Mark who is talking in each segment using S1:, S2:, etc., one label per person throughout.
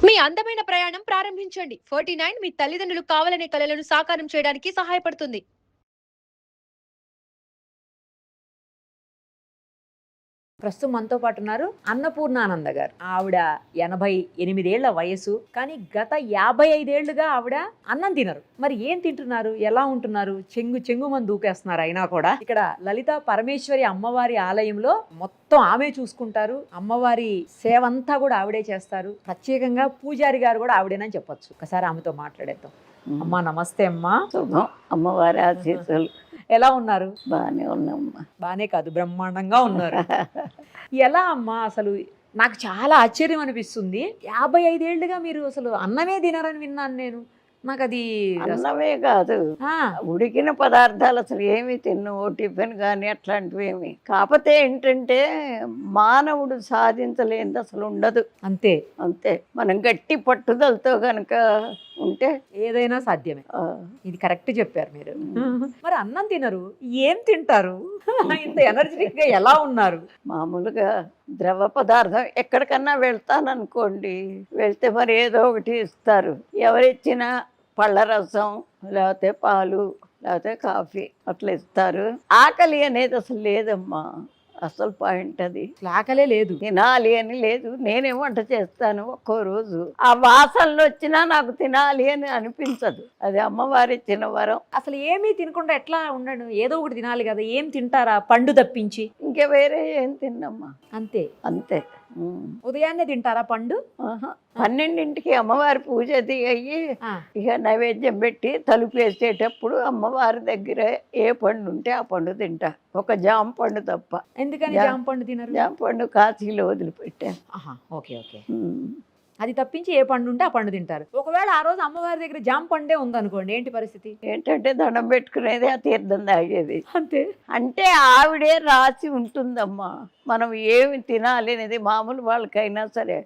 S1: మీ అందమైన ప్రయాణం ప్రారంభించండి. 49 మీ తల్లిదండ్రులు కావాలనే కలలను సాకారం చేయడానికి సహాయపడుతుంది.
S2: ప్రస్తుతం మనతో పాటు ఉన్నారు అన్నపూర్ణానంద గారు. ఆవిడ 88 ఏళ్ల వయసు, కానీ గత 55 ఏళ్లుగా ఆవిడ అన్నం తినరు. మరి ఏం తింటున్నారు, ఎలా ఉంటున్నారు? చెంగు మంది దూకేస్తున్నారు. అయినా కూడా ఇక్కడ లలిత పరమేశ్వరి అమ్మవారి ఆలయంలో మొత్తం ఆమె చూసుకుంటారు. అమ్మవారి సేవ అంతా కూడా ఆవిడే చేస్తారు. ప్రత్యేకంగా పూజారి గారు కూడా ఆవిడేనని చెప్పొచ్చు. ఒకసారి ఆమెతో మాట్లాడేద్దాం. అమ్మా నమస్తే అమ్మా.
S3: శుభం. అమ్మవారి ఆశీస్సులు.
S2: ఎలా ఉన్నారు?
S3: బాగానే ఉన్నామ్మా.
S2: బానే కాదు, బ్రహ్మాండంగా ఉన్నారు. ఎలా అమ్మా? అసలు నాకు చాలా ఆశ్చర్యం అనిపిస్తుంది. 55 ఏళ్ళుగా మీరు అసలు అన్నమే తినరని విన్నాను నేను. నాకు అది
S3: అన్నమే కాదు, ఉడికిన పదార్థాలు అసలు ఏమి తిన్నావు, టిఫిన్ కానీ అట్లాంటివి ఏమి. కాకపోతే ఏంటంటే మానవుడు సాధించలేనిది అసలు ఉండదు.
S2: అంతే
S3: అంతే. మనం గట్టి పట్టుదలతో కనుక ఉంటే
S2: ఏదైనా సాధ్యమే. ఇది కరెక్ట్ చెప్పారు మీరు. మరి అన్నం తినరు, ఏం తింటారు? ఇంత ఎనర్జెటిక్ గా ఎలా ఉన్నారు?
S3: మామూలుగా ద్రవ పదార్థం ఎక్కడికన్నా వెళ్తాననుకోండి, వెళ్తే మరి ఏదో ఒకటి ఇస్తారు. ఎవరిచ్చినా పళ్ళ రసం లేకపోతే పాలు లేకపోతే కాఫీ అట్లా ఇస్తారు. ఆకలి అనేది అసలు లేదమ్మా. అసలు పాయింట్ అది.
S2: ఆకలే లేదు,
S3: తినాలి అని లేదు. నేనే వంట చేస్తాను ఒక్కో రోజు. ఆ వాసనలు వచ్చినా నాకు తినాలి అని అనిపించదు. అది అమ్మవారి ఇచ్చిన వరం.
S2: అసలు ఏమీ తినకుండా ఎట్లా ఉండను? ఏదో ఒకటి తినాలి కదా. ఏం తింటారా పండు తప్పించి?
S3: ఇంకా వేరే ఏం తిన్నమ్మా.
S2: అంతే
S3: అంతే.
S2: ఉదయాన్నే తింటారా పండు?
S3: 12ంటికి అమ్మవారి పూజ అది అయ్యి ఇక నైవేద్యం పెట్టి తలుపు వేసేటప్పుడు అమ్మవారి దగ్గర ఏ పండు ఉంటే ఆ పండు తింటా. ఒక జామ పండు తప్ప.
S2: ఎందుకని జామ పండు తినరు?
S3: జామ పండు కాశీలో వదిలిపెట్టా.
S2: Okay okay. అది తప్పించి ఏ పండు ఉంటే ఆ పండు తింటారు. ఒకవేళ ఆ రోజు అమ్మవారి దగ్గర జామ పండే ఉందనుకోండి, ఏంటి పరిస్థితి?
S3: ఏంటంటే దండం పెట్టుకునేది, ఆ తీర్థం తాగేది.
S2: అంతే.
S3: అంటే ఆవిడే రాసి ఉంటుందమ్మా మనం ఏమి తినాలి అనేది. మామూలు వాళ్ళకైనా సరే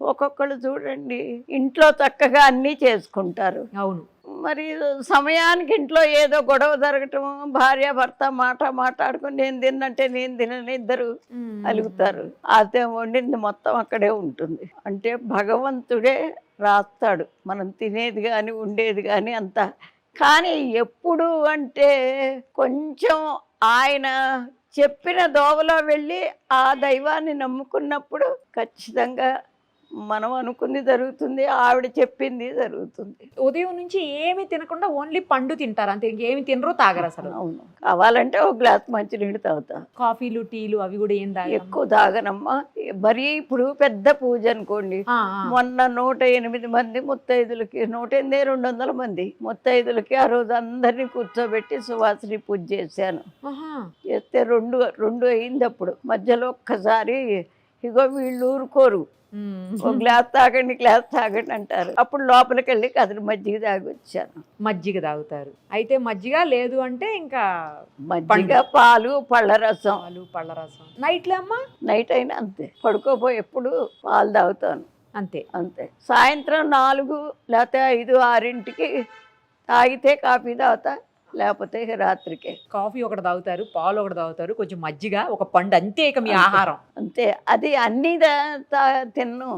S3: ఒక్కొక్కళ్ళు చూడండి ఇంట్లో చక్కగా అన్నీ చేసుకుంటారు.
S2: అవును.
S3: మరి సమయానికి ఇంట్లో ఏదో గొడవ జరగటం, భార్య భర్త మాట్లాడుకుని నేను తిన్నంటే నేను తినని ఇద్దరు అలుగుతారు. అదే వండింది మొత్తం అక్కడే ఉంటుంది. అంటే భగవంతుడే రాస్తాడు మనం తినేది కానీ ఉండేది కానీ అంతా. కానీ ఎప్పుడు అంటే కొంచెం ఆయన చెప్పిన దోవలో వెళ్ళి ఆ దైవాన్ని నమ్ముకున్నప్పుడు ఖచ్చితంగా మనం అనుకుంది జరుగుతుంది, ఆవిడ చెప్పింది జరుగుతుంది.
S2: ఉదయం నుంచి ఏమి తినకుండా ఓన్లీ పండు తింటారు అంతే, ఇంకేమి తినరు, తాగరు అసలు?
S3: అవును. కావాలంటే ఒక గ్లాస్ మంచినీళ్ళు తాగుతా.
S2: కాఫీలు టీలు అవి కూడా ఏం తాగరు?
S3: ఎక్కువ తాగనమ్మా. మరీ ఇప్పుడు పెద్ద పూజ అనుకోండి, మొన్న 108 మంది ముత్తైదులకి, 108 200 మంది ముత్తైదులకి ఆ రోజు అందరినీ కూర్చోబెట్టి సువాసిని పూజ చేశాను. చేస్తే రెండు అయింది. అప్పుడు మధ్యలో ఒక్కసారి ఇగో వీళ్ళు ఊరుకోరు, ఒక గ్లాస్ తాగండి అంటారు. అప్పుడు లోపలికి వెళ్ళి కదిరి మజ్జిగ తాగి వచ్చాను.
S2: మజ్జిగ తాగుతారు అయితే? మజ్జిగ లేదు అంటే ఇంకా
S3: మజ్జిగ, పాలు, పళ్ళ రసం.
S2: నైట్లో అమ్మా?
S3: నైట్ అయినా అంతే. పడుకోపోయి ఎప్పుడు పాలు తాగుతాను.
S2: అంతే
S3: అంతే. సాయంత్రం 4 లేకపోతే 5 6ంటికి తాగితే కాఫీ తాగుతా, లేకపోతే రాత్రికి.
S2: కాఫీ ఒకటి తాగుతారు, పాలు ఒకటి తాగుతారు, కొంచెం మజ్జిగ, ఒక పండు, అంతే ఇక మీ ఆహారం.
S3: అంతే. అది అన్ని తిన్ను.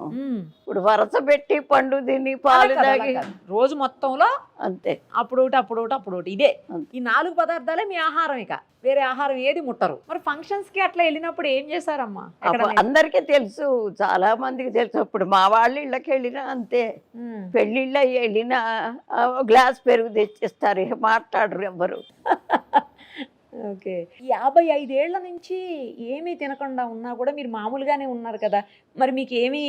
S3: ఇప్పుడు వరస పెట్టి పండు తిని పాలు తాగి
S2: రోజు మొత్తంలో
S3: అంతే.
S2: అప్పుడు ఒకటి ఇదే. ఈ 4 పదార్థాలే మీ ఆహారం, ఇక వేరే ఆహారం ఏది ముట్టరు. మరి ఫంక్షన్స్ కి అట్లా వెళ్ళినప్పుడు ఏం చేశారమ్మా?
S3: అందరికీ తెలుసు, చాలా మందికి తెలుసు. ఇప్పుడు మా వాళ్ళ ఇళ్ళకి వెళ్ళినా అంతే. పెళ్ళిళ్ళ వెళ్ళినా గ్లాస్ పెరుగు తెచ్చిస్తారు, మాట్లాడరు ఎవ్వరు.
S2: ఓకే. 55 ఏళ్ల నుంచి ఏమీ తినకుండా ఉన్నా కూడా మీరు మామూలుగానే ఉన్నారు కదా. మరి మీకు ఏమీ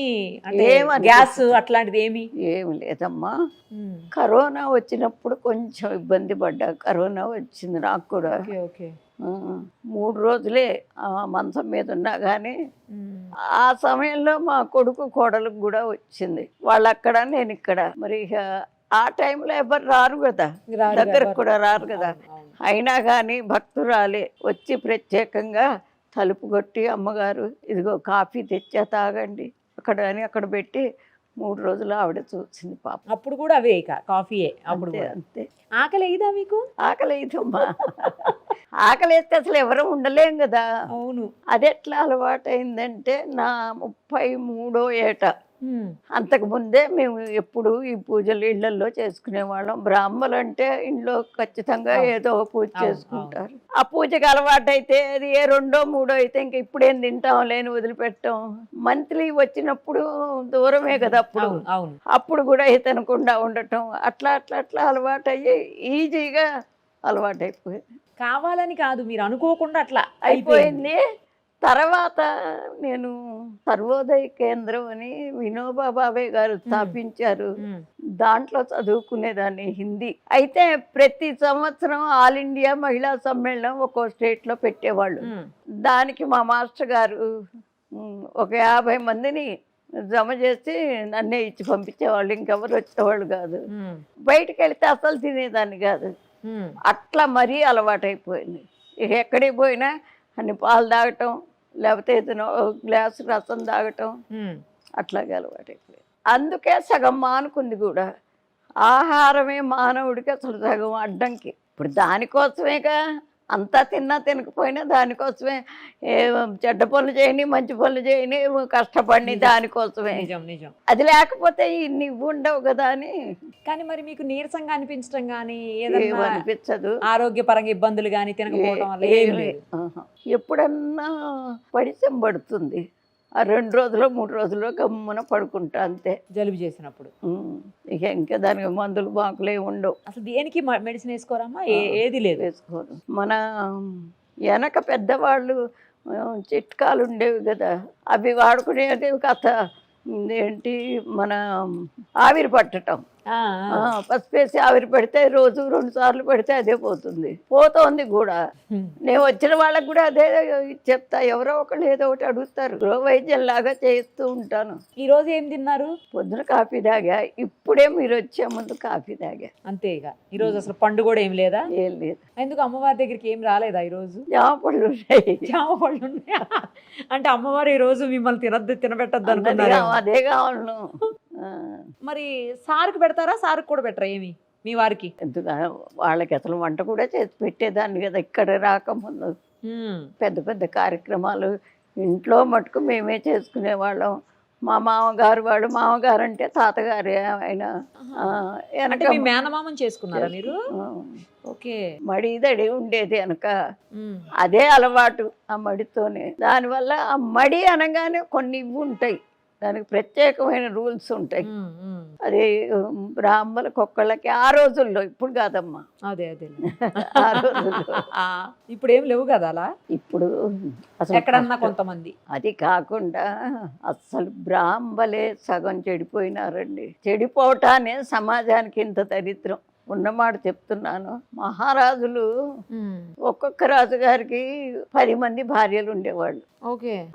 S2: గ్యాస్ అట్లాంటిది ఏమి
S3: లేదమ్మా. కరోనా వచ్చినప్పుడు కొంచెం ఇబ్బంది పడ్డా. కరోనా వచ్చింది నాకు కూడా. 3 రోజులే మంచం మీద ఉన్నా కానీ ఆ సమయంలో మా కొడుకు కోడలకు కూడా వచ్చింది. వాళ్ళు అక్కడ నేను ఇక్కడ. మరి ఆ టైంలో ఎవరు రారు కదా, దగ్గరకు కూడా రారు కదా. అయినా కానీ భక్తురాలే వచ్చి ప్రత్యేకంగా తలుపు కొట్టి, అమ్మగారు ఇదిగో కాఫీ తెచ్చా తాగండి అక్కడ అని అక్కడ పెట్టి 3 రోజులు ఆవిడ చూసింది పాప.
S2: అప్పుడు కూడా అవే ఇక కాఫీయే? అప్పుడు
S3: అంతే.
S2: ఆకలి అయ్యిదా మీకు?
S3: ఆకలి అయ్యిదమ్మా. ఆకలి వేస్తే అసలు ఎవరు ఉండలేం కదా.
S2: అవును.
S3: అది ఎట్లా అలవాటు అయిందంటే నా 33వ ఏట అంతకు ముందే మేము ఎప్పుడు ఈ పూజలు ఇళ్లలో చేసుకునేవాళ్ళం. బ్రాహ్మలు అంటే ఇంట్లో ఖచ్చితంగా ఏదో ఒక పూజ చేసుకుంటారు. ఆ పూజకి అలవాటు అయితే అది ఏ 2, 3 అయితే ఇంక ఇప్పుడేం తింటాం లేని వదిలిపెట్టాం. మంత్లీ వచ్చినప్పుడు దూరమే కదా అప్పుడు కూడా తినకుండా ఉండటం అట్లా అట్లా అట్లా అలవాటు అయ్యి ఈజీగా అలవాటు అయిపోయింది.
S2: కావాలని కాదు, మీరు అనుకోకుండా అట్లా
S3: అయిపోయింది. తర్వాత నేను సర్వోదయ కేంద్రం అని వినోబా భావే గారు స్థాపించారు. దాంట్లో చదువుకునేదాన్ని హిందీ. అయితే ప్రతి సంవత్సరం ఆల్ ఇండియా మహిళా సమ్మేళనం ఒక్కో స్టేట్ లో పెట్టేవాళ్ళు. దానికి మా మాస్టర్ గారు ఒక 50 మందిని జమ చేసి నన్నే ఇచ్చి పంపించేవాళ్ళు. ఇంకెవరు వచ్చేవాళ్ళు కాదు. బయటకు వెళితే అసలు తినేదాన్ని కాదు. అట్లా మరీ అలవాటైపోయింది. ఎక్కడికి పోయినా అన్ని పాలు తాగటం, లేకపోతే ఏదైనా గ్లాసు రసం తాగటం, అట్లాగే అలవాటైపోయింది. అందుకే సగం మానుకుంది కూడా. ఆహారమే మానవుడికి అసలు సగం అడ్డంకి. ఇప్పుడు దానికోసమేగా అంతా తిన్నా తినకపోయినా దానికోసమే చెడ్డ పనులు చేయని మంచి పనులు చేయని కష్టపడి దానికోసమే.
S2: నిజం.
S3: అది లేకపోతే ఇన్ని ఉండవు కదా అని.
S2: కానీ మరి మీకు నీరసంగా అనిపించడం కానీ ఏదైనా
S3: అనిపించదు,
S2: ఆరోగ్యపరంగా ఇబ్బందులు కానీ తినకపోవడం వల్ల ఏం లేదు.
S3: ఎప్పుడన్నా పడిసం పడుతుంది, ఆ 2 రోజులు 3 రోజుల్లో గమ్మున పడుకుంటా అంతే.
S2: జలుబు చేసినప్పుడు
S3: ఇక ఇంకా దానికి మందులు బాకులే ఉండవు.
S2: అసలు దేనికి మెడిసిన్ వేసుకోరమ్మా? ఏది లేదు,
S3: వేసుకోరు. మన వెనక పెద్దవాళ్ళు చిట్కాలు ఉండేవి కదా, అవి వాడుకునేది కథ ఏంటి, మన ఆవిరి పట్టడం. పసిపేసి ఆవిరి పెడితే రోజు 2 సార్లు పెడితే అదే పోతోంది కూడా. నేను వచ్చిన వాళ్ళకి కూడా అదే చెప్తా. ఎవరో ఒకళ్ళు ఏదో ఒకటి అడుగుతారు. వైద్యం లాగా చేస్తూ ఉంటాను.
S2: ఈ రోజు ఏం తిన్నారు?
S3: పొద్దున కాఫీ తాగా. ఇప్పుడే మీరు వచ్చే ముందు కాఫీ తాగా అంతే.
S2: ఇక ఈ రోజు అసలు పండు కూడా ఏం లేదా?
S3: ఏం లేదు.
S2: ఎందుకు అమ్మవారి దగ్గరికి ఏం రాలేదా ఈ రోజు?
S3: జామ పళ్ళు ఉన్నాయి.
S2: జామ పళ్ళు ఉన్నాయా? అంటే అమ్మవారు ఈ రోజు మిమ్మల్ని తినబెట్టద్దు అనుకున్నారు.
S3: అదే కావాలను.
S2: మరి సార్కి పెడతారా? సార్కి కూడా పెట్టరా ఏమి మీ వారికి?
S3: ఎందుకు వాళ్ళకి అసలు వంట కూడా చేసి పెట్టేదాన్ని కదా ఇక్కడ రాకముందు. పెద్ద పెద్ద కార్యక్రమాలు ఇంట్లో మటుకు మేమే చేసుకునేవాళ్ళం. మా మామగారు అంటే తాతగారే ఆయన.
S2: మేనమామని చేసుకున్నారా మీరు? ఓకే.
S3: మడిదడి ఉండేది వెనక, అదే అలవాటు ఆ మడితోనే. దానివల్ల ఆ మడి అనగానే కొన్ని ఇవి ఉంటాయి, దానికి ప్రత్యేకమైన రూల్స్ ఉంటాయి. అది బ్రాహ్మణులకు ఒక్కళ్ళకి ఆ రోజుల్లో, ఇప్పుడు కాదమ్మా.
S2: అదే
S3: ఆ రోజుల్లో.
S2: ఇప్పుడు ఏం లేవు కదా అలా.
S3: ఇప్పుడు అసలు
S2: ఎక్కడన్నా కొంతమంది.
S3: అది కాకుండా అసలు బ్రాహ్మలే సగం చెడిపోయినారండి. చెడిపోవటానే సమాజానికి ఇంత దరిద్రం ఉన్నమాట చెప్తున్నాను. మహారాజులు ఒక్కొక్క రాజుగారికి 10 మంది భార్యలు ఉండేవాళ్ళు.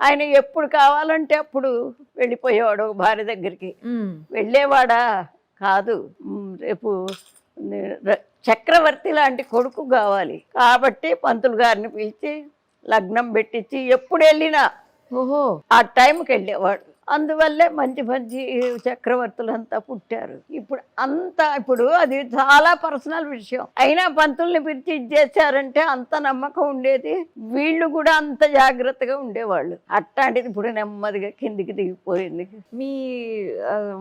S3: ఆయన ఎప్పుడు కావాలంటే అప్పుడు వెళ్ళిపోయేవాడు ఒక భార్య దగ్గరికి. వెళ్ళేవాడా కాదు. రేపు చక్రవర్తి లాంటి కొడుకు కావాలి కాబట్టి పంతులు గారిని పిలిచి లగ్నం పెట్టించి ఎప్పుడు వెళ్ళినా ఆ టైంకి వెళ్ళేవాడు. అందువల్లే మంచి మంచి చక్రవర్తులంతా పుట్టారు. ఇప్పుడు అది చాలా పర్సనల్ విషయం. అయినా పంతుల్ని పిలిచి ఇచ్చేసారంటే అంత నమ్మకం ఉండేది. వీళ్ళు కూడా అంత జాగ్రత్తగా ఉండేవాళ్ళు. అట్లాంటిది ఇప్పుడు నెమ్మదిగా కిందికి దిగిపోయింది.
S2: మీ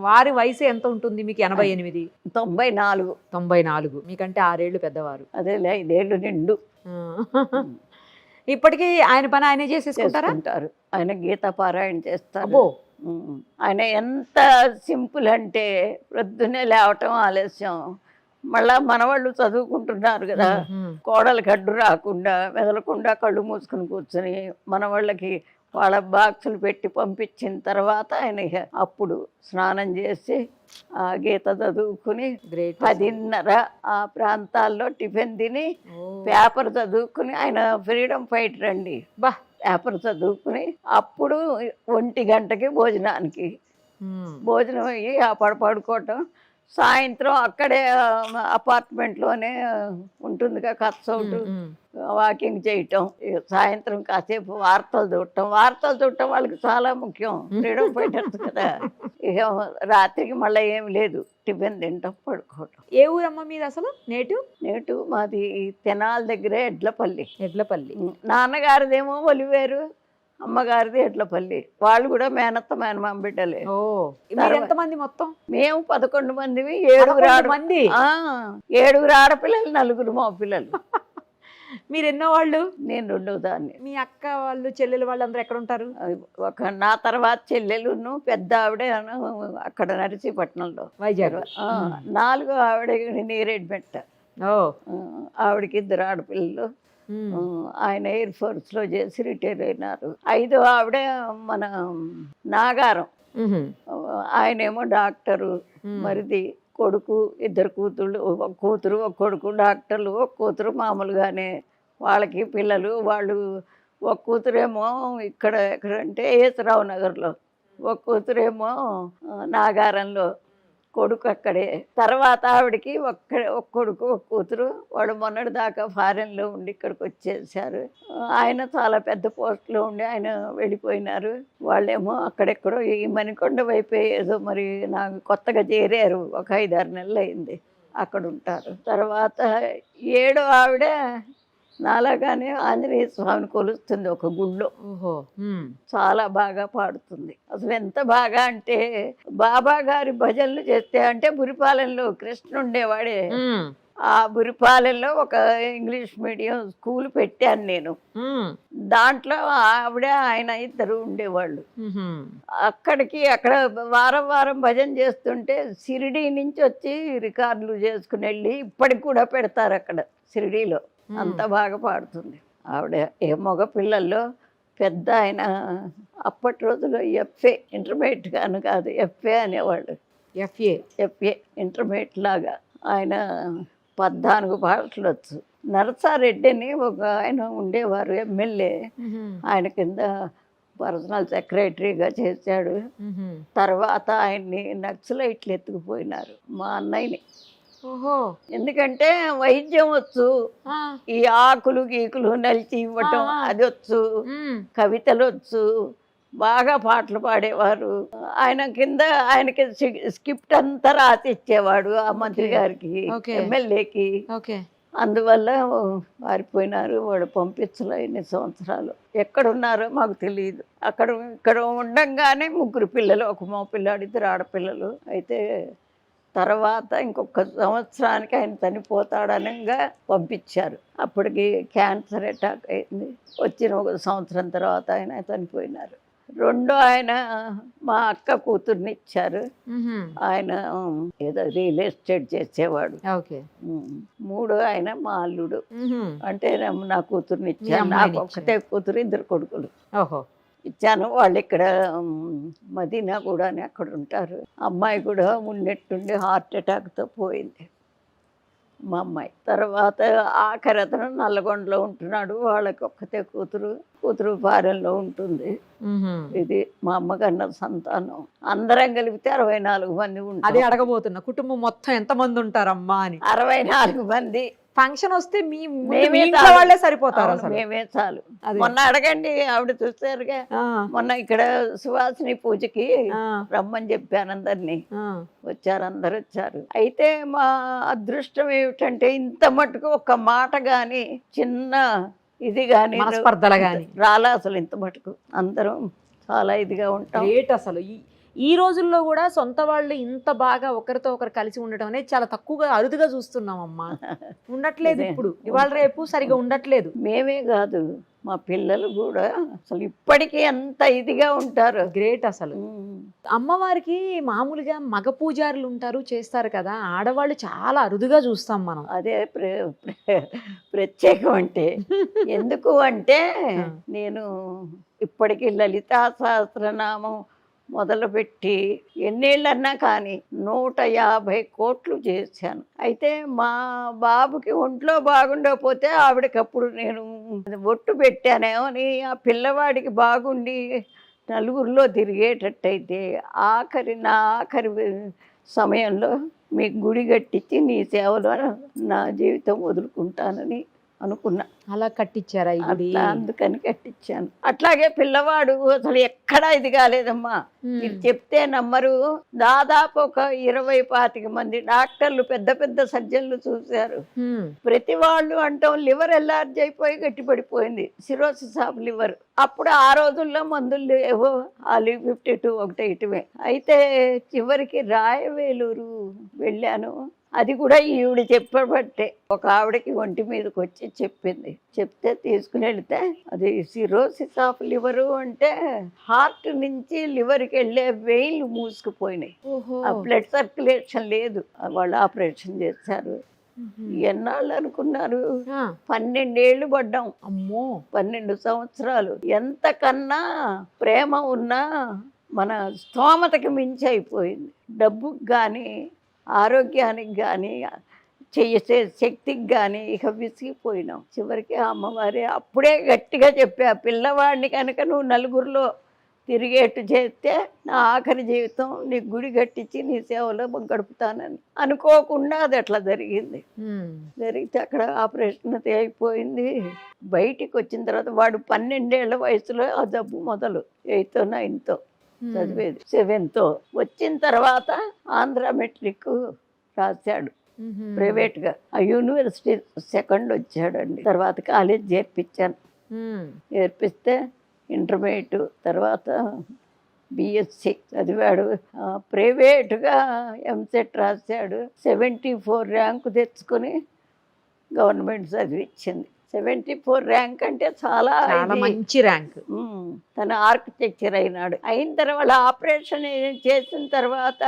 S2: వారి వయసు ఎంత ఉంటుంది? మీకు 88.
S3: 94.
S2: మీకంటే 6 ఏళ్ళు పెద్దవారు.
S3: అదేలే, 5 ఏళ్ళు నిండు.
S2: ఇప్పటికీ ఆయన పని ఆయనే చేసేసుకుంటారు.
S3: ఆయన గీతా పారాయణ చేస్తారు. ఆయన ఎంత సింపుల్ అంటే ప్రొద్దునే లేవటం ఆలస్యం. మళ్ళా మనవాళ్ళు చదువుకుంటున్నారు కదా, కోడలికి అడ్డు రాకుండా మెదలకుండా కళ్ళు మూసుకుని కూర్చొని మనవాళ్ళకి వాళ్ళ బాక్సులు పెట్టి పంపించిన తర్వాత ఆయన అప్పుడు స్నానం చేసి ఆ గీత చదువుకుని 10:30 ఆ ప్రాంతాల్లో టిఫిన్ తిని పేపర్ చదువుకుని, ఆయన ఫ్రీడమ్ ఫైటర్ అండి. పేపర్ చదువుకుని అప్పుడు 1 గంటకి భోజనానికి భోజనం అయ్యి ఆ పడుకోవటం. సాయంత్రం అక్కడే అపార్ట్మెంట్లోనే ఉంటుందిగా కత్సౌట్, వాకింగ్ చేయటం. సాయంత్రం కాసేపు వార్తలు చూడటం వాళ్ళకి చాలా ముఖ్యం. ఫ్రీడమ్ ఫైటర్స్ కదా. ఇక రాత్రికి మళ్ళీ ఏమి లేదు, టిఫిన్ తింటాం, పడుకోవటం.
S2: ఏ ఊరమ్మ మీద అసలు?
S3: నేటు మాది తెనాల దగ్గరే ఎడ్లపల్లి.
S2: ఎడ్లపల్లి.
S3: నాన్నగారిదేమో ఒలివేరు, అమ్మగారిది ఎడ్లపల్లి. వాళ్ళు కూడా మేనత్త మేనమామ బిడ్డలే.
S2: ఓ మీరు ఎంతమంది మొత్తం?
S3: మేము 11 మందివి. 7
S2: మంది.
S3: 7 ఆడపిల్లలు, 4 మా పిల్లలు.
S2: మీరు ఎన్నో వాళ్ళు?
S3: నేను 2వ దాన్ని.
S2: మీ అక్క వాళ్ళు చెల్లెలు వాళ్ళు అందరూ ఎక్కడ ఉంటారు?
S3: నా తర్వాత చెల్లెలును పెద్ద ఆవిడ అక్కడ నర్సీపట్నంలో,
S2: వైజాగ్.
S3: 4వ ఆవిడ నీరేడ్మెట్ట. ఆవిడకి 2 ఆడపిల్లలు. ఆయన ఎయిర్ ఫోర్స్లో చేసి రిటైర్ అయినారు. 5వ ఆవిడ మన నాగారం. ఆయనేమో డాక్టరు. మరిది కొడుకు, 2 కూతుళ్ళు, ఒక కూతురు ఒక కొడుకు డాక్టర్లు, ఒక కూతురు మామూలుగానే వాళ్ళకి పిల్లలు. వాళ్ళు ఒక కూతురేమో ఎక్కడంటే ఏసరావు నగర్లో, ఒక కూతురేమో నాగారంలో, కొడుకు అక్కడే. తర్వాత ఆవిడకి ఒక కొడుకు ఒక కూతురు. వాడు మొన్నటి దాకా ఫారెన్లో ఉండి ఇక్కడికి వచ్చేసారు. ఆయన చాలా పెద్ద పోస్ట్లో ఉండి ఆయన వెళ్ళిపోయినారు. వాళ్ళేమో అక్కడెక్కడో ఈ మణికొండ వైపు ఏదో మరి నాకు కొత్తగా చేరారు. ఒక 5-6 నెలలు అయింది అక్కడ ఉంటారు. తర్వాత 7వ ఆవిడ నాలాగానే ఆంజనేయ స్వామిని కొలుస్తుంది ఒక గుళ్ళో. చాలా బాగా పాడుతుంది. అసలు ఎంత బాగా అంటే బాబా గారి భజనలు చేస్తే, అంటే బురిపాలెంలో కృష్ణ ఉండేవాడే, ఆ బురిపాలెంలో ఒక ఇంగ్లీష్ మీడియం స్కూల్ పెట్టాను నేను. దాంట్లో ఆవిడ ఆయన 2 ఉండేవాళ్ళు. అక్కడ వారం వారం భజన చేస్తుంటే షిరిడీ నుంచి వచ్చి రికార్డులు చేసుకుని వెళ్ళి ఇప్పటికి కూడా పెడతారు అక్కడ షిరిడీలో. అంత బాగా పాడుతుంది ఆవిడ. ఏ మగ పిల్లల్లో పెద్ద ఆయన అప్పటి రోజుల్లో ఎఫ్ఏ, ఇంటర్మీడియట్ గాను కాదు, ఎఫ్ఏ అనేవాళ్ళు. ఎఫ్ఏ ఇంటర్మీడియట్ లాగా. ఆయన 14 భాషలు వచ్చు. నరసారెడ్డి అని ఒక ఆయన ఉండేవారు, ఎమ్మెల్యే. ఆయన కింద పర్సనల్ సెక్రటరీగా చేశాడు. తర్వాత ఆయన్ని నక్సలైట్లు ఎత్తుకుపోయినారు, మా అన్నయ్యని. ఎందుకంటే వైద్యం వచ్చు, ఈ ఆకులు గీకులు నలిచి ఇవ్వటం అది వచ్చు, కవితలు వచ్చు, బాగా పాటలు పాడేవారు. ఆయన కింద ఆయనకి స్క్రిప్ట్ అంతా రాసి ఇచ్చేవాడు ఆ మంత్రి గారికి, ఎమ్మెల్యేకి. అందువల్ల వారిపోయినారు. వాడు పంపించలే ఇన్ని సంవత్సరాలు. ఎక్కడున్నారో మాకు తెలియదు. ఇక్కడ ఉండంగానే 3 పిల్లలు, ఒక మగ పిల్లాడు, 2 ఆడపిల్లలు. అయితే తర్వాత ఇంకొక సంవత్సరానికి ఆయన చనిపోతాడనగా పంపించారు. అప్పటికి క్యాన్సర్ అటాక్ అయింది. వచ్చిన 1 సంవత్సరం తర్వాత ఆయన చనిపోయినారు. 2వ ఆయన మా అక్క కూతుర్ని ఇచ్చారు. ఆయన ఏదో రియల్ ఎస్టేట్ చేసేవాడు. 3వ ఆయన మా అల్లుడు. అంటే నా కూతుర్ని ఇచ్చాను. నాకు ఒక్కతే కూతురు, 2 కొడుకులు ఇచ్చాను. వాళ్ళు ఇక్కడ మదీనా కూడా అక్కడ ఉంటారు. అమ్మాయి కూడా ఉన్నట్టుండి హార్ట్ అటాక్తో పోయింది మా అమ్మాయి. తర్వాత ఆఖరి అతను నల్లగొండలో ఉంటున్నాడు. వాళ్ళకి ఒక్కతే కూతురు ఫారెన్లో ఉంటుంది. ఇది మా అమ్మకన్న సంతానం. అందరం కలిపితే 64 మంది ఉంటారు.
S2: అదే అడగబోతున్నా, కుటుంబం మొత్తం ఎంతమంది ఉంటారమ్మా అని.
S3: 64 మంది.
S2: ఫంక్షన్ వస్తే వాళ్ళే సరిపోతారు,
S3: మేమే చాలు. మొన్న అడగండి, ఆవిడ చూసారుగా. మొన్న ఇక్కడ సువాసిని పూజకి రమ్మని చెప్పాను అందరినీ. వచ్చారు, అందరు వచ్చారు. అయితే మా అదృష్టం ఏమిటంటే ఇంత మటుకు ఒక మాట గాని, చిన్న ఇది గాని,
S2: స్పర్ధలు గాని
S3: రాలా అసలు. ఇంత మటుకు అందరం చాలా ఇదిగా ఉంటాం.
S2: అసలు ఈ రోజుల్లో కూడా సొంత వాళ్ళు ఇంత బాగా ఒకరితో ఒకరు కలిసి ఉండటం అనేది చాలా తక్కువగా, అరుదుగా చూస్తున్నామమ్మా. ఉండట్లేదు ఇప్పుడు, ఇవాళ రేపు సరిగా ఉండట్లేదు.
S3: మేమే కాదు, మా పిల్లలు కూడా అసలు ఇప్పటికీ అంత ఇదిగా ఉంటారు.
S2: గ్రేట్ అసలు. అమ్మవారికి మామూలుగా మగ పూజారులు ఉంటారు, చేస్తారు కదా. ఆడవాళ్ళు చాలా అరుదుగా చూస్తాం మనం.
S3: అదే ప్రత్యేకం అంటే. ఎందుకు అంటే నేను ఇప్పటికీ లలితా సహస్రనామం మొదలుపెట్టి ఎన్నేళ్ళన్నా కానీ 150 కోట్లు చేశాను. అయితే మా బాబుకి ఒంట్లో బాగుండకపోతే ఆవిడకప్పుడు నేను ఒట్టు పెట్టానేమో అని, ఆ పిల్లవాడికి బాగుండి నలుగురిలో తిరిగేటట్టయితే నా ఆఖరి సమయంలో మీకు గుడి కట్టించి నీ సేవలో నా జీవితం వదులుకుంటానని అనుకున్నా.
S2: అలా కట్టించారా ఈ గుడి?
S3: అట్లా అందుకని కట్టించాను. అట్లాగే పిల్లవాడు అసలు ఎక్కడా ఇది కాలేదమ్మా. మీరు చెప్తే నమ్మరు. దాదాపు ఒక 20-25 మంది డాక్టర్లు, పెద్ద పెద్ద సర్జన్లు చూశారు. ప్రతి వాళ్ళు అంటాం లివర్ ఎల్లార్జ్ అయిపోయి గట్టిపడిపోయింది, సిరోసిస్ ఆఫ్ లివర్. అప్పుడు ఆ రోజుల్లో మందులు లేవో, ఆలి 52 ఒకటే ఇటువే. అయితే చివరికి రాయవేలూరు వెళ్ళాను. అది కూడా ఈవిడ చెప్పబట్టే. ఒక ఆవిడకి ఒంటి మీదకి వచ్చి చెప్పింది. చెప్తే తీసుకుని వెళితే అది సిరోసిస్ ఆఫ్ లివరు అంటే హార్ట్ నుంచి లివర్కి వెళ్ళే వెయిన్లు మూసుకుపోయినాయి. ఆ బ్లడ్ సర్క్యులేషన్ లేదు. వాళ్ళు ఆపరేషన్ చేశారు. ఎన్నాళ్ళు అనుకున్నారు? 12 ఏళ్ళు పడ్డాం.
S2: అమ్మో,
S3: 12 సంవత్సరాలు. ఎంతకన్నా ప్రేమ ఉన్నా మన స్తోమతకి మించి అయిపోయింది. డబ్బుకి కానీ, ఆరోగ్యానికి కానీ, చేసే శక్తికి కానీ ఇక విసిగిపోయినాం. చివరికి అమ్మవారి అప్పుడే గట్టిగా చెప్పా, పిల్లవాడిని కనుక నువ్వు నలుగురిలో తిరిగేట్టు చేస్తే నా ఆఖరి జీవితం నీ గుడి కట్టించి నీ సేవలో గడుపుతానని. అనుకోకుండా అది అట్లా జరిగింది. జరిగితే అక్కడ ఆపరేషన్ అయిపోయింది. బయటికి వచ్చిన తర్వాత వాడు 12 ఏళ్ల వయసులో ఆ జబ్బు మొదలు 8th 9th చదివేది, 7th వచ్చిన తర్వాత ఆంధ్ర మెట్రిక్ రాశాడు ప్రైవేట్గా. ఆ యూనివర్సిటీ 2nd వచ్చాడండి. తర్వాత కాలేజ్ చేర్పించాను. చేర్పిస్తే ఇంటర్మీడియట్ తర్వాత బిఎస్సి చదివాడు. ప్రైవేటుగా ఎంసెట్ రాశాడు. 74 ర్యాంకు తెచ్చుకొని గవర్నమెంట్ చదివించింది. 74 ర్యాంక్ అంటే చాలా
S2: మంచి ర్యాంక్.
S3: తన ఆర్కిటెక్చర్ అయిన తర్వాత ఆపరేషన్ చేసిన తర్వాత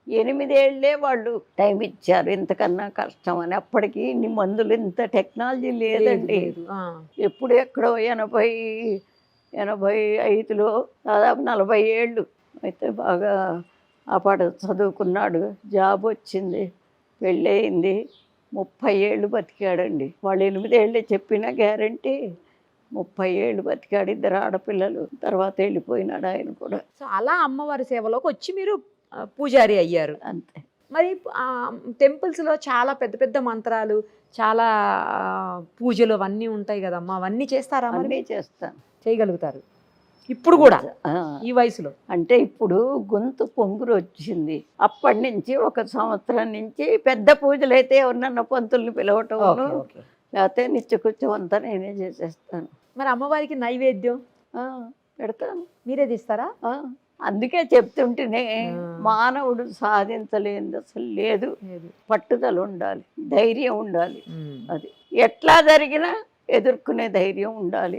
S3: 8 ఏళ్లే వాళ్ళు టైం ఇచ్చారు. ఇంతకన్నా కష్టం అని. అప్పటికి ఇన్ని మందులు, ఇంత టెక్నాలజీ లేదండి. ఎప్పుడు ఎక్కడో 85లో దాదాపు 40 ఏళ్ళు. అయితే బాగా ఆ పాట చదువుకున్నాడు, జాబ్ వచ్చింది, పెళ్ళయింది. 30 ఏళ్ళు బతికాడండి. వాళ్ళు 8 ఏళ్ళే చెప్పిన గ్యారంటీ 30 ఏళ్ళు బతికాడు. 2 ఆడపిల్లలు. తర్వాత వెళ్ళిపోయినాడు ఆయన కూడా.
S2: సో అలా అమ్మవారి సేవలోకి వచ్చి మీరు పూజారి అయ్యారు.
S3: అంతే.
S2: మరి టెంపుల్స్లో చాలా పెద్ద పెద్ద మంత్రాలు, చాలా పూజలు అవన్నీ ఉంటాయి కదమ్మా, అవన్నీ చేస్తారా?
S3: అన్నీ చేస్తాను.
S2: చేయగలుగుతారు ఇప్పుడు కూడా ఈ వయసులో?
S3: అంటే ఇప్పుడు గొంతు పొంగురు వచ్చింది. అప్పటి నుంచి 1 సంవత్సరం నుంచి పెద్ద పూజలు అయితే ఎవరన్నా పంతుల్ని పిలవటం, లేకపోతే నిత్యకృత్యం అంతా నేనే చేసేస్తాను.
S2: మరి అమ్మవారికి నైవేద్యం
S3: పెడతాను.
S2: మీరే తీస్తారా?
S3: అందుకే చెప్తుంటేనే మానవుడు సాధించలేనిది అసలు లేదు. పట్టుదల ఉండాలి, ధైర్యం ఉండాలి. అది ఎట్లా జరిగినా ఎదుర్కొనే ధైర్యం ఉండాలి,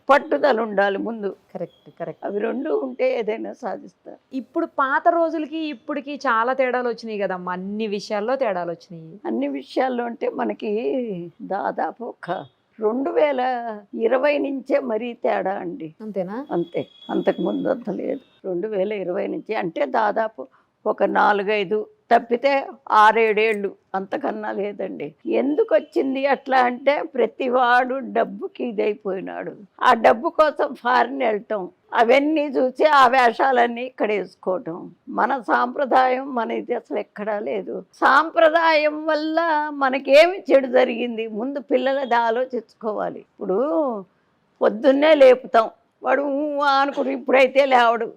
S3: పట్టుదల ఉండాలి ముందు.
S2: కరెక్ట్.
S3: అవి 2 ఉంటే ఏదైనా సాధిస్తారు.
S2: ఇప్పుడు పాత రోజులకి ఇప్పటికి చాలా తేడాలు వచ్చినాయి కదమ్మా. అన్ని విషయాల్లో తేడాలు వచ్చినాయి.
S3: అన్ని విషయాల్లో అంటే మనకి దాదాపు ఒక 2020 నుంచే మరీ తేడా అండి.
S2: అంతేనా?
S3: అంతే. అంతకుముందు అంత లేదు. 2020 నుంచి అంటే దాదాపు ఒక 4-5 తప్పితే 6-7 ఏళ్ళు, అంతకన్నా లేదండి. ఎందుకు వచ్చింది అట్లా అంటే ప్రతివాడు డబ్బుకి ఇదైపోయినాడు. ఆ డబ్బు కోసం ఫారిన్ వెళ్ళటం, అవన్నీ చూసి ఆ వేషాలన్నీ ఇక్కడ వేసుకోవటం. మన సాంప్రదాయం మన ఇది అసలు ఎక్కడా లేదు. సాంప్రదాయం వల్ల మనకేమి చెడు జరిగింది ముందు పిల్లలది ఆలోచించుకోవాలి. ఇప్పుడు పొద్దున్నే లేపుతాం, వాడు అనుకుని ఇప్పుడైతే లేవడు.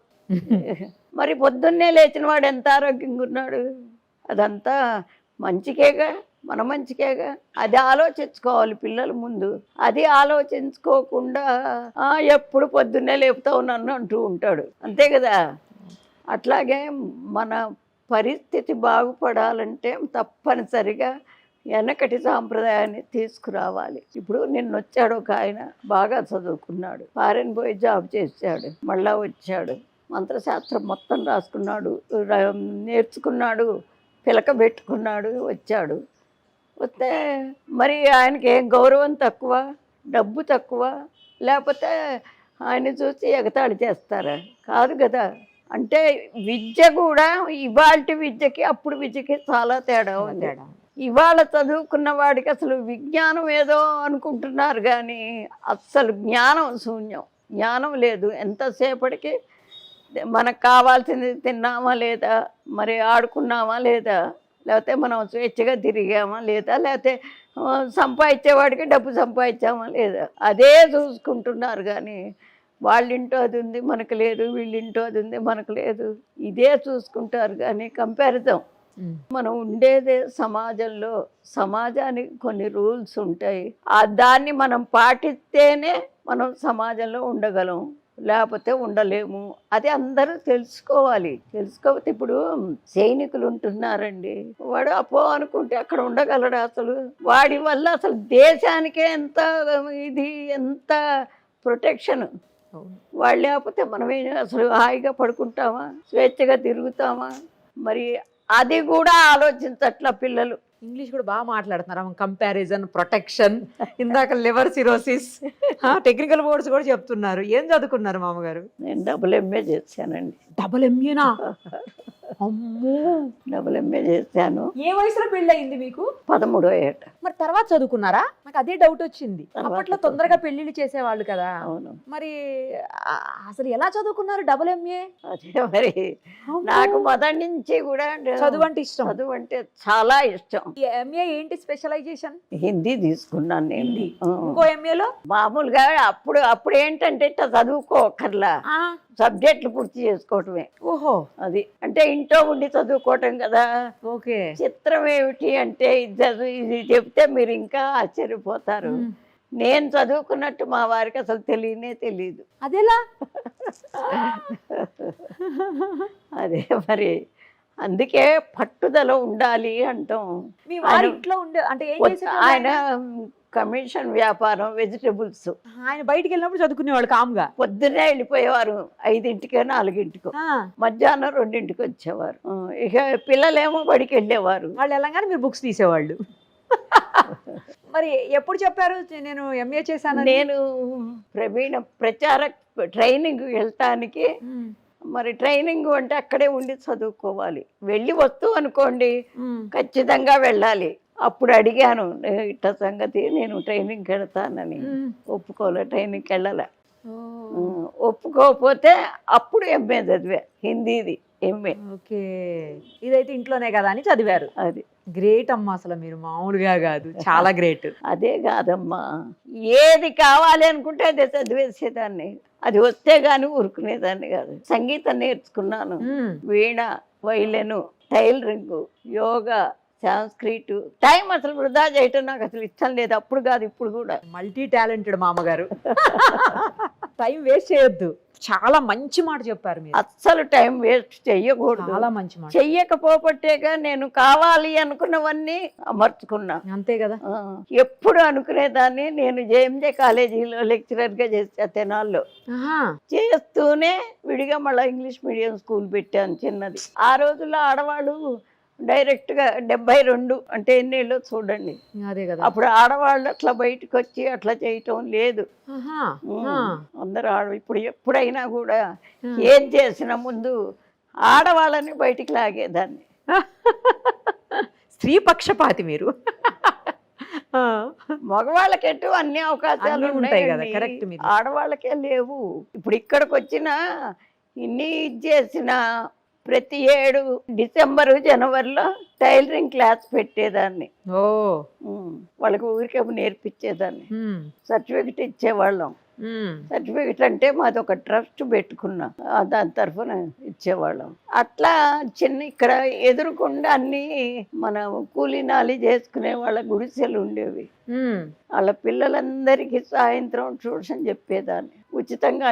S3: మరి పొద్దున్నే లేచిన వాడు ఎంత ఆరోగ్యంగా ఉన్నాడు? అదంతా మంచికేగా, మన మంచికేగా. అది ఆలోచించుకోవాలి పిల్లల ముందు. అది ఆలోచించుకోకుండా ఎప్పుడు పొద్దున్నే లేపుతావు నన్ను అంటూ ఉంటాడు. అంతే కదా. అట్లాగే మన పరిస్థితి బాగుపడాలంటే తప్పనిసరిగా వెనకటి సాంప్రదాయాన్ని తీసుకురావాలి. ఇప్పుడు నిన్నొచ్చాడు ఒక ఆయన, బాగా చదువుకున్నాడు, ఫారెన్ పోయి జాబ్ చేశాడు, మళ్ళా వచ్చాడు, మంత్రశాస్త్రం మొత్తం రాసుకున్నాడు, నేర్చుకున్నాడు, పిలక పెట్టుకున్నాడు, వచ్చాడు. వస్తే మరి ఆయనకి ఏం గౌరవం తక్కువ, డబ్బు తక్కువ, లేకపోతే ఆయన చూసి ఎగతాళి చేస్తారా? కాదు కదా. అంటే విద్య కూడా ఇవాళ విద్యకి అప్పుడు విద్యకి చాలా తేడా ఉంది. ఇవాళ చదువుకున్న వాడికి అసలు విజ్ఞానం ఏదో అనుకుంటున్నారు కానీ అస్సలు జ్ఞానం శూన్యం. జ్ఞానం లేదు. ఎంతసేపటికి మనకు కావాల్సింది తిన్నామా లేదా, మరి ఆడుకున్నామా లేదా, లేకపోతే మనం స్వేచ్ఛగా తిరిగామా లేదా, లేకపోతే సంపాదించేవాడికి డబ్బు సంపాదించామా లేదా, అదే చూసుకుంటున్నారు. కానీ వాళ్ళింటో అది ఉంది మనకు లేదు, వీళ్ళింటో అది ఉంది మనకు లేదు, ఇదే చూసుకుంటారు. కానీ కంపారిజం. మనం ఉండేదే సమాజంలో, సమాజానికి కొన్ని రూల్స్ ఉంటాయి. దాన్ని మనం పాటిస్తేనే మనం సమాజంలో ఉండగలం, లేకపోతే ఉండలేము. అది అందరూ తెలుసుకోవాలి. తెలుసుకోకపోతే ఇప్పుడు సైనికులు ఉంటున్నారండి, వాడు అపో అనుకుంటే అక్కడ ఉండగలడు. అసలు వాడి వల్ల అసలు దేశానికే ఎంత ఇది, ఎంత ప్రొటెక్షన్. వాళ్ళు లేకపోతే మనమే అసలు హాయిగా పడుకుంటామా, స్వేచ్ఛగా తిరుగుతామా? మరి అది కూడా ఆలోచించట్ల పిల్లలు.
S2: ఇంగ్లీష్ కూడా బాగా మాట్లాడుతున్నారు. కంపారిజన్, ప్రొటెక్షన్, ఇందాక లివర్ సిరోసిస్, టెక్నికల్ వర్డ్స్ కూడా చెప్తున్నారు. ఏం చదువుకున్నారు మామగారు?
S3: నేను డబుల్ ఎంఏ చేశానండి.
S2: డబుల్ ఎంఏనా? అమ్మో,
S3: డబుల్ ఎంఏ చేశాను.
S2: ఏ వయసులో పెళ్ళి అయింది మీకు?
S3: 13వ ఏట.
S2: మరి తర్వాత చదువుకున్నారా? నాకు అదే డౌట్ వచ్చింది. అప్పట్లో తొందరగా పెళ్లిళ్ళు చేసేవాళ్ళు కదా.
S3: అవును.
S2: మరి అసలు ఎలా చదువుకున్నారు డబుల్ ఎంఏ?
S3: అదే మరి నాకు మొదటి నుంచి కూడా
S2: చదువు అంటే ఇష్టం.
S3: చదువు అంటే చాలా ఇష్టం.
S2: ఎంఏ ఏంటి స్పెషలైజేషన్?
S3: హిందీ తీసుకున్నాను నేను.
S2: హిందీ. ఇంకో ఎంఏలో
S3: మామూలుగా అప్పుడు ఏంటంటే ఇట్లా చదువుకోకర్లా, సబ్జెక్టులు పూర్తి చేసుకోవటమే.
S2: ఓహో,
S3: అది అంటే ఇంట్లో ఉండి చదువుకోవటం కదా.
S2: ఓకే.
S3: చిత్రం ఏమిటి అంటే ఇది చెప్తే మీరు ఇంకా ఆశ్చర్యపోతారు. నేను చదువుకున్నట్టు మా వారికి అసలు తెలియనే తెలియదు.
S2: అదేలా?
S3: అదే మరి అందుకే పట్టుదల ఉండాలి అంటాం.
S2: మీ వారి ఇంట్లో ఉండే అంటే ఏం చేసేవాళ్ళు?
S3: ఆయన కమిషన్ వ్యాపారం, వెజిటబుల్స్.
S2: ఆయన బయటికి వెళ్ళినప్పుడు చదువుకునేవాళ్ళు కామ్గా.
S3: పొద్దున్నే వెళ్ళిపోయేవారు 5ంటికో 4ంటికో, మధ్యాహ్నం 2ంటికి వచ్చేవారు. ఇక పిల్లలేమో బడికి వెళ్ళేవారు.
S2: వాళ్ళు వెళ్ళగానే మీరు బుక్స్ తీసేవాళ్ళు. మరి ఎప్పుడు చెప్పారు నేను ఎంఏ చేశాను?
S3: నేను ప్రవీణ ప్రచార ట్రైనింగ్ వెళ్ళటానికి, మరి ట్రైనింగ్ అంటే అక్కడే ఉండి చదువుకోవాలి. వెళ్ళి వస్తూ అనుకోండి ఖచ్చితంగా వెళ్ళాలి. అప్పుడు అడిగాను ఇట్ట సంగతి, నేను ట్రైనింగ్కి వెళ్తానని. ఒప్పుకోలే, ట్రైనింగ్కి వెళ్ళాలి. ఒప్పుకోకపోతే అప్పుడు ఎంఏ చదివా, హిందీది ఎంఏ.
S2: ఓకే, ఇదైతే ఇంట్లోనే కదా అని చదివారు.
S3: అది
S2: గ్రేట్ అమ్మా, అసలు మీరు మామూలుగా కాదు, చాలా గ్రేట్.
S3: అదే కాదమ్మా, ఏది కావాలి అనుకుంటే అదే చదివేసేదాన్ని. అది వస్తే గాని ఊరుకునేదాన్ని కాదు. సంగీతం నేర్చుకున్నాను, వీణ, వైలెను, టైలరింగ్, యోగా, సంస్కృత్. టైం అసలు వృధా చేయటం నాకు అసలు ఇష్టం లేదు. అప్పుడు కాదు, ఇప్పుడు కూడా.
S2: మల్టీ టాలెంటెడ్ మామగారు. టైం వేస్ట్ చేయొద్దు. చాలా మంచి మాట చెప్పారు మీరు.
S3: అస్సలు టైం వేస్ట్ చెయ్యకూడదు.
S2: చాలా మంచి మాట.
S3: చెయ్యకపోబట్టేగా నేను కావాలి అనుకున్నవన్నీ అమర్చుకున్నా.
S2: అంతే కదా.
S3: ఎప్పుడు అనుకునేదాన్ని. నేను జేఎంజే కాలేజీలో లెక్చరర్గా చేసా తెనాల్లో. చేస్తూనే విడిగా మళ్ళీ ఇంగ్లీష్ మీడియం స్కూల్ పెట్టాను చిన్నది. ఆ రోజుల్లో ఆడవాళ్ళు డైరెక్ట్గా 72 అంటే ఎన్నేళ్ళు చూడండి.
S2: అదే కదా.
S3: అప్పుడు ఆడవాళ్ళు అట్లా బయటకు వచ్చి అట్లా చేయటం లేదు. అందరూ ఇప్పుడు ఎప్పుడైనా కూడా ఏం చేసినా ముందు ఆడవాళ్ళని బయటికి లాగేదాన్ని.
S2: స్త్రీ పక్షపాతి మీరు.
S3: మగవాళ్ళకెట్టు అన్ని అవకాశాలు ఉంటాయి
S2: కదా. కరెక్ట్.
S3: ఆడవాళ్ళకే లేవు. ఇప్పుడు ఇక్కడికి వచ్చిన ఇన్ని చేసిన ప్రతి ఏడు డిసెంబరు, జనవరిలో టైలరింగ్ క్లాస్ పెట్టేదాన్ని. వాళ్ళకి ఊరికే నేర్పించేదాన్ని. సర్టిఫికెట్ ఇచ్చేవాళ్ళం. సర్టిఫికెట్ అంటే మాది ఒక ట్రస్ట్ పెట్టుకున్నాం, దాని తరఫున ఇచ్చేవాళ్ళం. అట్లా చిన్న ఇక్కడ ఎదురుకుండా అన్ని మన కూలీనాలి చేసుకునే వాళ్ళ గుడిసెలు ఉండేవి. వాళ్ళ పిల్లలందరికీ సాయంత్రం ట్యూషన్ చెప్పేదాన్ని ఉచితంగా.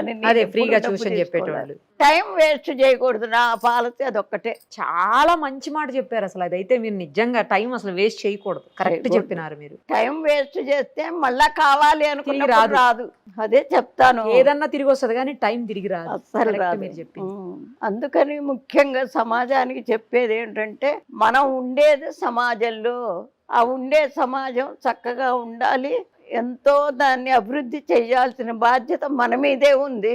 S2: ఫ్రీగా ట్యూషన్ చెప్పేటోళ్ళు.
S3: టైం వేస్ట్ చేయకూడదు, నా పాలసీ అదొక్కటే.
S2: చాలా మంచి మాట చెప్పారు. అసలు అదైతే మీరు నిజంగా టైం అసలు వేస్ట్ చేయకూడదు. కరెక్ట్ చెప్పినారు మీరు.
S3: టైం వేస్ట్ చేస్తే మళ్ళా కావాలి అనుకుని రాదు. అదే చెప్తాను,
S2: ఏదన్నా తిరిగి వస్తుంది కానీ టైం తిరిగి రాదు.
S3: అసలు రాదు. అందుకని ముఖ్యంగా సమాజానికి చెప్పేది ఏంటంటే, మనం ఉండేది సమాజంలో, ఆ ఉండే సమాజం చక్కగా ఉండాలి. ఎంతో దాన్ని అభివృద్ధి చేయాల్సిన బాధ్యత మన మీదే ఉంది.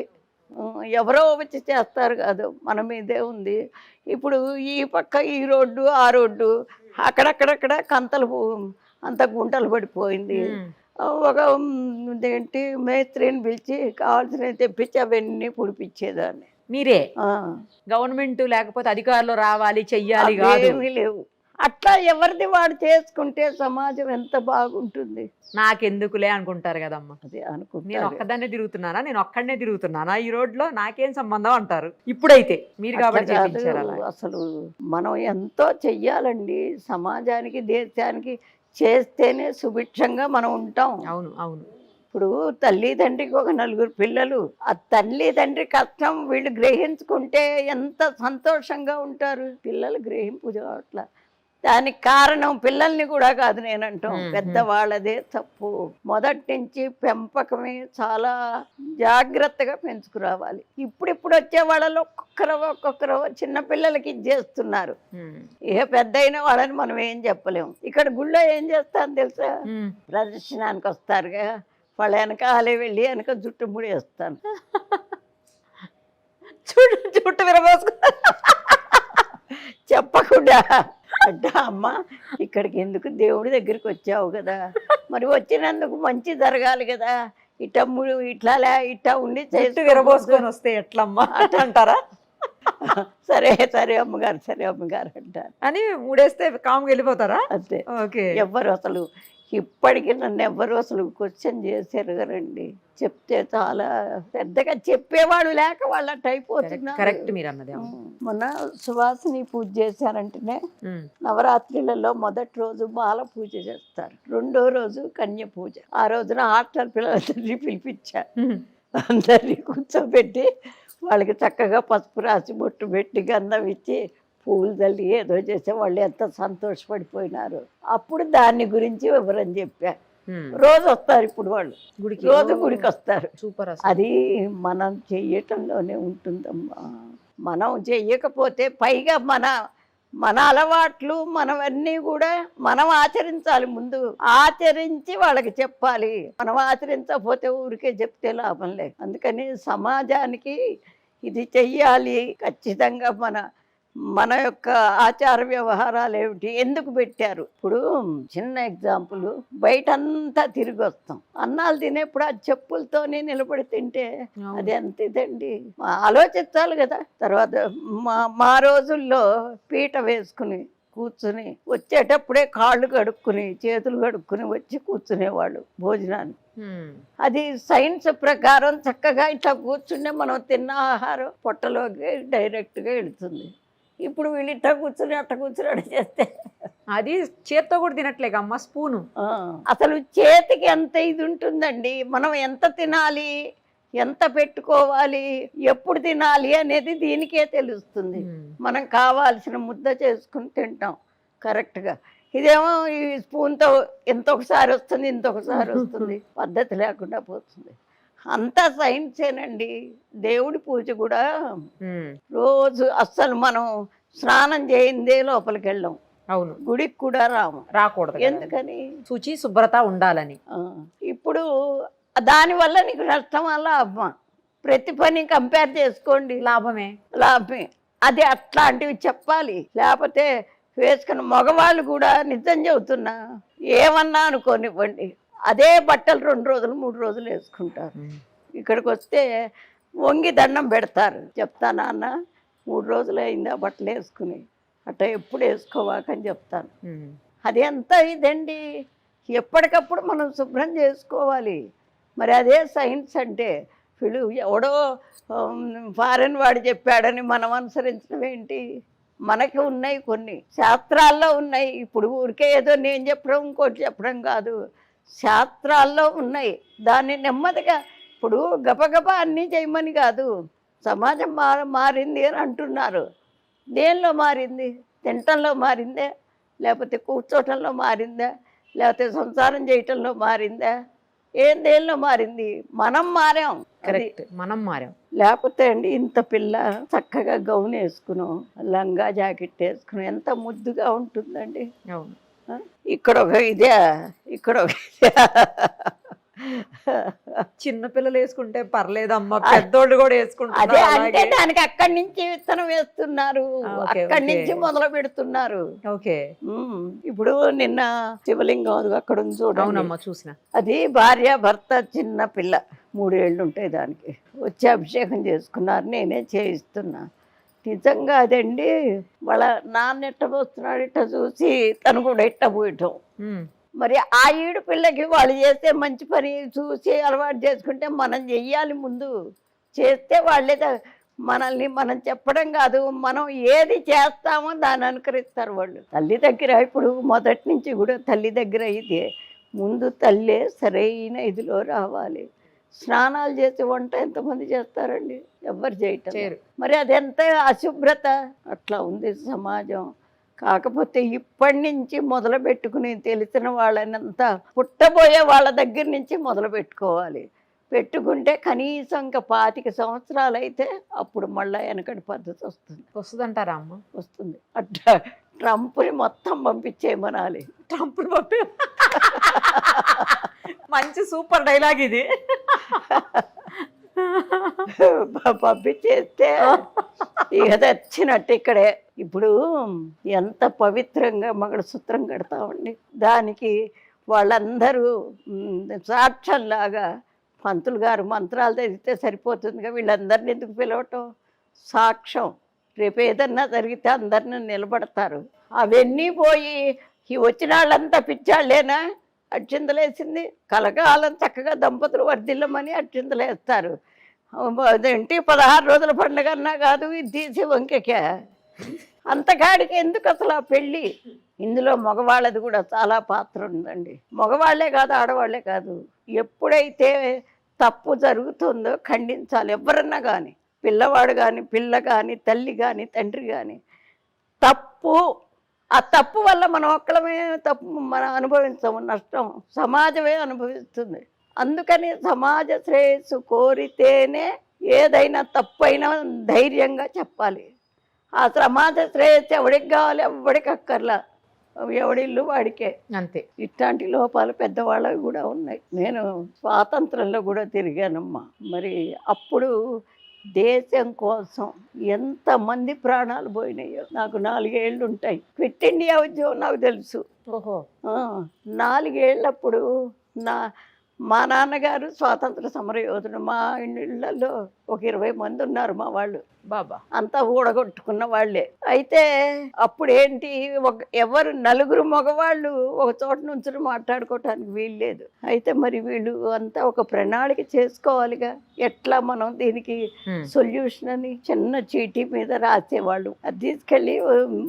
S3: ఎవరో వచ్చి చేస్తారు కాదు, మన మీదే ఉంది. ఇప్పుడు ఈ పక్క ఈ రోడ్డు, ఆ రోడ్డు, అక్కడక్కడక్కడ కంతలు అంత గుంటలు పడిపోయింది. ఒక ఏంటి మేస్త్రిని పిలిచి కావాల్సినవి తెప్పించి అవన్నీ పుడిపించేదాన్ని.
S2: మీరే? గవర్నమెంట్ లేకపోతే అధికారులు రావాలి చెయ్యాలి
S3: ఏమీ లేవు. అట్లా ఎవరిది వాడు చేసుకుంటే సమాజం ఎంత బాగుంటుంది.
S2: నాకెందుకులే అనుకుంటారు కదమ్మా.
S3: అదే
S2: నేను
S3: అనుకుంటా.
S2: ఒక్కదాన్నే తిరుగుతున్నానా, నేను ఒక్కడనే తిరుగుతున్నానా ఈ రోడ్లో, నాకేం సంబంధం అంటారు. ఇప్పుడైతే మీరు కాబట్టి చేయించారు అలా.
S3: అసలు మనం ఎంతో చెయ్యాలండి సమాజానికి, దేశానికి. చేస్తేనే సుభిక్షంగా మనం ఉంటాం.
S2: అవును అవును.
S3: ఇప్పుడు తల్లిదండ్రికి ఒక 4 పిల్లలు, ఆ తల్లిదండ్రి కష్టం వీళ్ళు గ్రహించుకుంటే ఎంత సంతోషంగా ఉంటారు. పిల్లలు గ్రహింపు అట్లా. దానికి కారణం పిల్లల్ని కూడా కాదు నేనంటాం, పెద్దవాళ్ళదే తప్పు. మొదటి నుంచి పెంపకమే చాలా జాగ్రత్తగా పెంచుకురావాలి. ఇప్పుడు వచ్చే వాళ్ళలో ఒక్కొక్కరు చిన్న పిల్లలకి ఇచ్చేస్తున్నారు. ఏ పెద్ద అయినా వాళ్ళని మనం ఏం చెప్పలేము. ఇక్కడ గుళ్ళో ఏం చేస్తాను తెలుసా, ప్రదర్శనానికి వస్తారుగా, వాళ్ళ వెనకాలే వెళ్ళి వెనక జుట్టు ముడేస్తాను. జుట్టు విరబోసుకు చెప్పకుండా అంటే అమ్మ ఇక్కడికి ఎందుకు, దేవుడి దగ్గరికి వచ్చావు కదా, మరి వచ్చినందుకు మంచి జరగాలి కదా, ఇట్లా ఉండి
S2: విరబోసుకొని వస్తే ఎట్లమ్మా అంటారా.
S3: సరే సరే అమ్మగారు, సరే అమ్మగారు అంటారు
S2: అని మూడేస్తే కామ్గా వెళ్ళిపోతారా.
S3: అంతే.
S2: ఓకే.
S3: ఎవ్వరు అసలు ఇప్పటికీ నన్ను ఎవ్వరు అసలు క్వశ్చన్ చేశారు కదండి. చెప్తే చాలా పెద్దగా చెప్పేవాడు లేక వాళ్ళ అయిపోతున్నారు.
S2: కరెక్ట్ మీరు అన్నది.
S3: మొన్న సువాసిని పూజ చేశారంటేనే నవరాత్రులలో మొదటి రోజు బాల పూజ చేస్తారు, రెండో రోజు కన్య పూజ. ఆ రోజున హాస్టల్ పిల్లలందరినీ పిలిపించారు. అందరినీ కూర్చోబెట్టి వాళ్ళకి చక్కగా పసుపు రాసి బొట్టు పెట్టి గంధం ఇచ్చి పూలు తల్లి ఏదో చేసే వాళ్ళు ఎంత సంతోషపడిపోయినారు. అప్పుడు దాని గురించి వివరం చెప్పారు. రోజు వస్తారు ఇప్పుడు వాళ్ళు, రోజు గుడికి వస్తారు.
S2: సూపర్.
S3: అది మనం చెయ్యటంలోనే ఉంటుందమ్మా. మనం చెయ్యకపోతే పైగా మన అలవాట్లు మనవన్నీ కూడా మనం ఆచరించాలి. ముందు ఆచరించి వాళ్ళకి చెప్పాలి. మనం ఆచరించకపోతే ఊరికే చెప్తే లాభం లేదు. అందుకని సమాజానికి ఇది చెయ్యాలి ఖచ్చితంగా. మన యొక్క ఆచార వ్యవహారాలు ఏమిటి, ఎందుకు పెట్టారు. ఇప్పుడు చిన్న ఎగ్జాంపుల్, బయటంతా తిరిగి వస్తాం, అన్నాలు తినేప్పుడు ఆ చెప్పులతోనే నిలబడి తింటే అది ఎంత ఇదండి. ఆలోచించాలి కదా. తర్వాత మా రోజుల్లో పీట వేసుకుని కూర్చుని వచ్చేటప్పుడే కాళ్ళు కడుక్కుని చేతులు కడుక్కుని వచ్చి కూర్చునేవాళ్ళు భోజనానికి. అది సైన్స్ ప్రకారం చక్కగా ఇట్లా కూర్చుంటే మనం తిన్న ఆహారం పొట్టలోకి డైరెక్ట్గా వెళుతుంది. ఇప్పుడు వీళ్ళు ఇట్లా కూర్చుని అట్ట కూర్చుని అట్ట చేస్తే
S2: అది చేత్తో కూడా తినట్లేక అమ్మ, స్పూను.
S3: అసలు చేతికి ఎంత ఇది ఉంటుందండి. మనం ఎంత తినాలి, ఎంత పెట్టుకోవాలి, ఎప్పుడు తినాలి అనేది దీనికే తెలుస్తుంది. మనం కావాల్సిన ముద్ద చేసుకుని తింటాం కరెక్ట్గా. ఇదేమో ఈ స్పూన్తో ఇంతొకసారి వస్తుంది, ఇంతొకసారి వస్తుంది, పద్ధతి లేకుండా పోతుంది. అంతా సైన్సేనండి. దేవుడి పూజ కూడా రోజు అస్సలు మనం స్నానం చేయిందే లోపలికి వెళ్ళాం.
S2: అవును.
S3: గుడికి కూడా
S2: రాకూడదు.
S3: ఎందుకని?
S2: శుచి శుభ్రత ఉండాలని.
S3: ఇప్పుడు దానివల్ల నీకు నష్టమా లాభమా? ప్రతి పని కంపేర్ చేసుకోండి, లాభమే. అది అట్లాంటివి చెప్పాలి. లేకపోతే వేసుకున్న మగవాళ్ళు కూడా నిజం చెబుతున్నా, ఏమన్నా అనుకోనివ్వండి, అదే బట్టలు 2 రోజులు 3 రోజులు వేసుకుంటారు. ఇక్కడికి వస్తే వంగి దండం పెడతారు. చెప్తానా అన్న, 3 రోజులు అయిందా బట్టలు వేసుకుని, అట్లా ఎప్పుడు వేసుకోవాకని చెప్తాను. అది ఎంత ఇదండి. ఎప్పటికప్పుడు మనం శుభ్రం చేసుకోవాలి. మరి అదే సైన్స్ అంటే. వీళ్ళు ఎవడో ఫారెన్ వాడు చెప్పాడని మనం అనుసరించడం ఏంటి? మనకి ఉన్నాయి కొన్ని శాస్త్రాల్లో ఉన్నాయి. ఇప్పుడు ఊరికే ఏదో నేను చెప్పడం ఇంకోటి చెప్పడం కాదు, శాస్త్రాల్లో ఉన్నాయి. దాన్ని నెమ్మదిగా, ఇప్పుడు గబగబా అన్నీ చేయమని కాదు. సమాజం మారింది అని అంటున్నారు. దేనిలో మారింది? తినటంలో మారిందా, లేకపోతే కూర్చోటంలో మారిందా, లేకపోతే సంసారం చేయటంలో మారిందా? దేనిలో మారింది? మనం మారాం.
S2: కరెక్ట్, మనం మారాం.
S3: లేకపోతే అండి ఇంత పిల్ల చక్కగా గౌన్ వేసుకున్నాం, లంగా జాకెట్ వేసుకున్నాం, ఎంత ముద్దుగా ఉంటుందండి.
S2: అవును.
S3: ఇక్కడ ఒక ఇదే, ఇక్కడ ఒక
S2: చిన్న పిల్లలు వేసుకుంటే పర్లేదమ్మా, పెద్దోళ్ళు కూడా వేసుకుంటారు.
S3: అదే అంటే దానికి అక్కడి నుంచి విత్తనం వేస్తున్నారు, అక్కడి నుంచి మొదలు పెడుతున్నారు.
S2: ఓకే.
S3: ఇప్పుడు నిన్న శివలింగం అక్కడ ఉంది చూడండి.
S2: అవునమ్మా, చూసిన.
S3: అది భార్య భర్త, చిన్న పిల్ల 3 ఏళ్ళు ఉంటాయి దానికి. వచ్చి అభిషేకం చేసుకున్నారు, నేనే చేయిస్తున్నా. నిజంగా అదండి. వాళ్ళ నాన్న ఎట్ట పోస్తున్నాడు ఇట్ట చూసి తను కూడా ఎట్ట పోయటం. మరి ఆ ఈడు పిల్లకి వాళ్ళు చేస్తే మంచి పని చూసి అలవాటు చేసుకుంటే మనం చెయ్యాలి. ముందు చేస్తే వాళ్ళే మనల్ని మనం చెప్పడం కాదు, మనం ఏది చేస్తామో దాన్ని అనుకరిస్తారు వాళ్ళు. తల్లి దగ్గర ఇప్పుడు మొదటి నుంచి కూడా తల్లి దగ్గర అయితే ముందు తల్లే సరైన ఇదిలో రావాలి. స్నానాలు చేసి వంట ఎంతమంది చేస్తారండి? ఎవ్వరు చేయటం. మరి అది ఎంత అశుభ్రత. అట్లా ఉంది సమాజం. కాకపోతే ఇప్పటి నుంచి మొదలు పెట్టుకుని తెలిసిన వాళ్ళనంతా పుట్టబోయే వాళ్ళ దగ్గర నుంచి మొదలు పెట్టుకోవాలి. పెట్టుకుంటే కనీసం ఇంకా 25 సంవత్సరాలు అయితే అప్పుడు మళ్ళీ వెనకటి పద్ధతి
S2: వస్తుందంటారా అమ్మ?
S3: వస్తుంది. అట్లా ట్రంప్ని మొత్తం పంపించేయమనాలి.
S2: ట్రంప్ని పంపి మంచి సూపర్ డైలాగ్ ఇది.
S3: పంపించేస్తే ఇక తెచ్చినట్టు ఇక్కడే. ఇప్పుడు ఎంత పవిత్రంగా మంగళసూత్రం కడతామండి. దానికి వాళ్ళందరూ సాక్ష్యంలాగా పంతులు గారు మంత్రాలు చదివితే సరిపోతుందిగా, వీళ్ళందరినీ ఎందుకు పిలవటం? సాక్ష్యం. రేపు ఏదన్నా జరిగితే అందరినీ నిలబడతారు. అవన్నీ పోయి ఈ వచ్చిన వాళ్ళంతా పిచ్చాళ్ళేనా? అక్షింతలేసింది కలకాలం చక్కగా దంపతులు వర్ధిల్లమని అక్షింతలేస్తారు. అదేంటి 16 రోజుల పండుగ అన్నా కాదు, ఇది తీసి వంకెకే. అంతకాడికి ఎందుకు అసలు ఆ పెళ్ళి? ఇందులో మగవాళ్ళది కూడా చాలా పాత్ర ఉందండి. మగవాళ్లే కాదు, ఆడవాళ్లే కాదు. ఎప్పుడైతే తప్పు జరుగుతుందో ఖండించాలి. ఎవరన్నా కానీ, పిల్లవాడు కానీ, పిల్ల కానీ, తల్లి కానీ, తండ్రి కానీ. తప్పు, ఆ తప్పు వల్ల మనం ఒక్కలమే తప్పు మనం అనుభవించము, నష్టం సమాజమే అనుభవిస్తుంది. అందుకని సమాజ శ్రేయస్సు కోరితేనే ఏదైనా తప్పైనా ధైర్యంగా చెప్పాలి. ఆ సమాజ శ్రేయస్సు ఎవడికి కావాలి? ఎవడికి అక్కర్లా, ఎవడిల్లు వాడికే.
S2: అంతే.
S3: ఇట్లాంటి లోపాలు పెద్దవాళ్ళవి కూడా ఉన్నాయి. నేను స్వాతంత్రంలో కూడా తిరిగానమ్మా. మరి అప్పుడు దేశం కోసం ఎంతమంది ప్రాణాలు పోయినాయో. నాకు 4 ఏళ్ళు ఉంటాయి. క్విట్ ఇండియా ఉద్యమం నాకు తెలుసు.
S2: ఓహో.
S3: 4 ఏళ్ళప్పుడు మా నాన్నగారు స్వాతంత్ర సమరయోధుడు. మా ఇళ్ళల్లో ఒక 20 మంది ఉన్నారు మా వాళ్ళు.
S2: బాబా
S3: అంతా ఊడగొట్టుకున్న వాళ్ళే. అయితే అప్పుడు ఏంటి, ఎవరు 4 మగవాళ్ళు ఒక చోట నుంచి మాట్లాడుకోవటానికి వీల్లేదు. అయితే మరి వీళ్ళు అంతా ఒక ప్రణాళిక చేసుకోవాలిగా, ఎట్లా మనం దీనికి సొల్యూషన్ అని చిన్న చీటీ మీద రాసేవాళ్ళు. అది తీసుకెళ్ళి